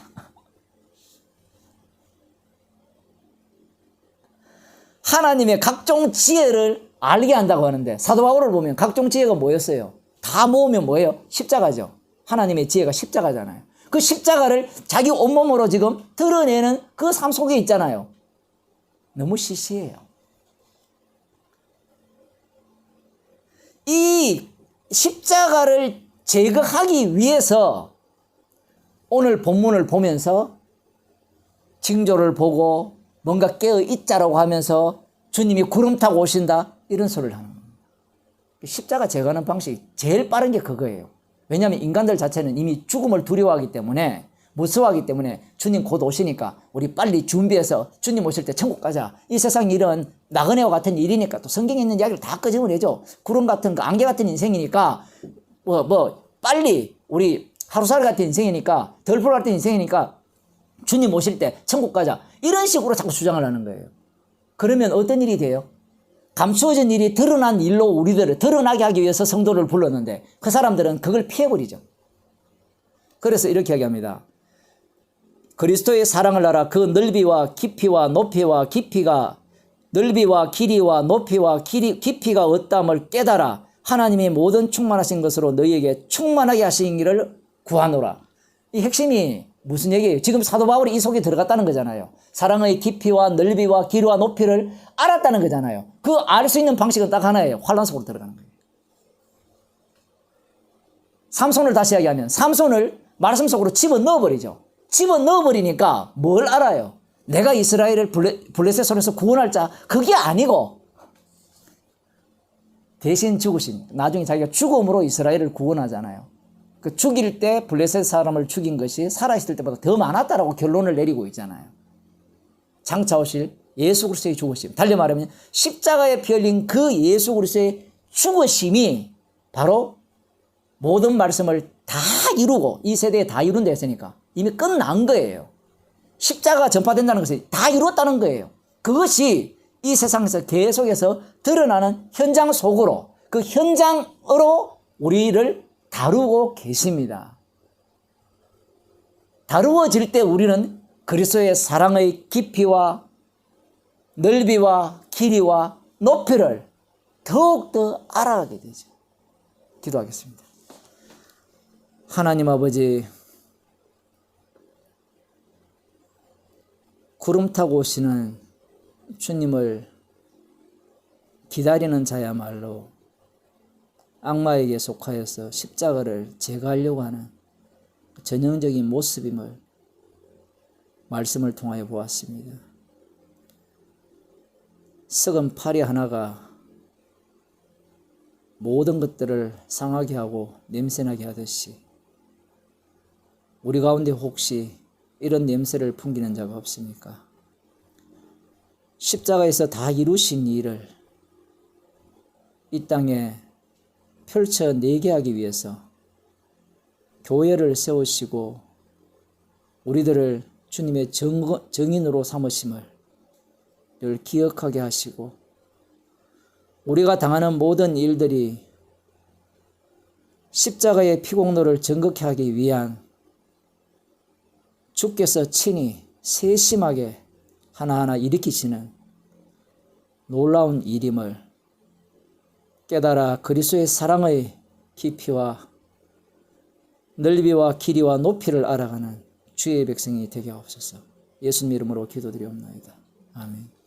하나님의 각종 지혜를 알게 한다고 하는데 사도 바울을 보면 각종 지혜가 뭐였어요? 다 모으면 뭐예요? 십자가죠. 하나님의 지혜가 십자가잖아요. 그 십자가를 자기 온몸으로 지금 드러내는 그 삶 속에 있잖아요. 너무 시시해요. 이 십자가를 제거하기 위해서 오늘 본문을 보면서 징조를 보고 뭔가 깨어 있자라고 하면서 주님이 구름 타고 오신다 이런 소리를 하는 겁니다. 십자가 제거하는 방식이 제일 빠른 게 그거예요. 왜냐하면 인간들 자체는 이미 죽음을 두려워하기 때문에 무서워하기 때문에 주님 곧 오시니까 우리 빨리 준비해서 주님 오실 때 천국 가자. 이 세상 일은 나그네와 같은 일이니까 또 성경에 있는 이야기를 다 끄집어내죠. 구름 같은 그 안개 같은 인생이니까 빨리 우리 하루살 같은 인생이니까 덜풀 같은 인생이니까 주님 오실 때 천국 가자. 이런 식으로 자꾸 주장을 하는 거예요. 그러면 어떤 일이 돼요? 감추어진 일이 드러난 일로 우리들을 드러나게 하기 위해서 성도를 불렀는데 그 사람들은 그걸 피해버리죠. 그래서 이렇게 얘기합니다. 그리스도의 사랑을 알아 그 넓이와 깊이와 높이와 깊이가 넓이와 길이와 높이와 깊이가 어떠함을 깨달아 하나님이 모든 충만하신 것으로 너희에게 충만하게 하신 일을 구하노라. 이 핵심이 무슨 얘기예요? 지금 사도 바울이 이 속에 들어갔다는 거잖아요. 사랑의 깊이와 넓이와 길이와 높이를 알았다는 거잖아요. 그 알 수 있는 방식은 딱 하나예요. 환난 속으로 들어가는 거예요. 삼손을 다시 이야기하면 삼손을 말씀 속으로 집어넣어버리죠. 집어넣어버리니까 뭘 알아요? 내가 이스라엘을 블레셋 손에서 구원할 자 그게 아니고 대신 죽으신 나중에 자기가 죽음으로 이스라엘을 구원하잖아요. 그 죽일 때 블레셋 사람을 죽인 것이 살아있을 때보다 더 많았다라고 결론을 내리고 있잖아요. 장차 오실 예수 그리스도의 죽으심. 달리 말하면 십자가에 피 흘린 그 예수 그리스도의 죽으심이 바로 모든 말씀을 다 이루고 이 세대에 다 이룬다 했으니까 이미 끝난 거예요. 십자가가 전파된다는 것이 다 이루었다는 거예요. 그것이 이 세상에서 계속해서 드러나는 현장 속으로 그 현장으로 우리를 다루고 계십니다. 다루어질 때 우리는 그리스도의 사랑의 깊이와 넓이와 길이와 높이를 더욱더 알아가게 되죠. 기도하겠습니다. 하나님 아버지, 구름 타고 오시는 주님을 기다리는 자야말로 악마에게 속하여서 십자가를 제거하려고 하는 전형적인 모습임을 말씀을 통하여 보았습니다. 썩은 파리 하나가 모든 것들을 상하게 하고 냄새나게 하듯이 우리 가운데 혹시 이런 냄새를 풍기는 자가 없습니까? 십자가에서 다 이루신 일을 이 땅에 펼쳐내게 하기 위해서 교회를 세우시고 우리들을 주님의 정인으로 삼으심을 늘 기억하게 하시고 우리가 당하는 모든 일들이 십자가의 피공로를 정극케 하기 위한 주께서 친히 세심하게 하나하나 일으키시는 놀라운 일임을 깨달아 그리스도의 사랑의 깊이와 넓이와 길이와 높이를 알아가는 주의 백성이 되게 하옵소서. 예수님 이름으로 기도드리옵나이다. 아멘.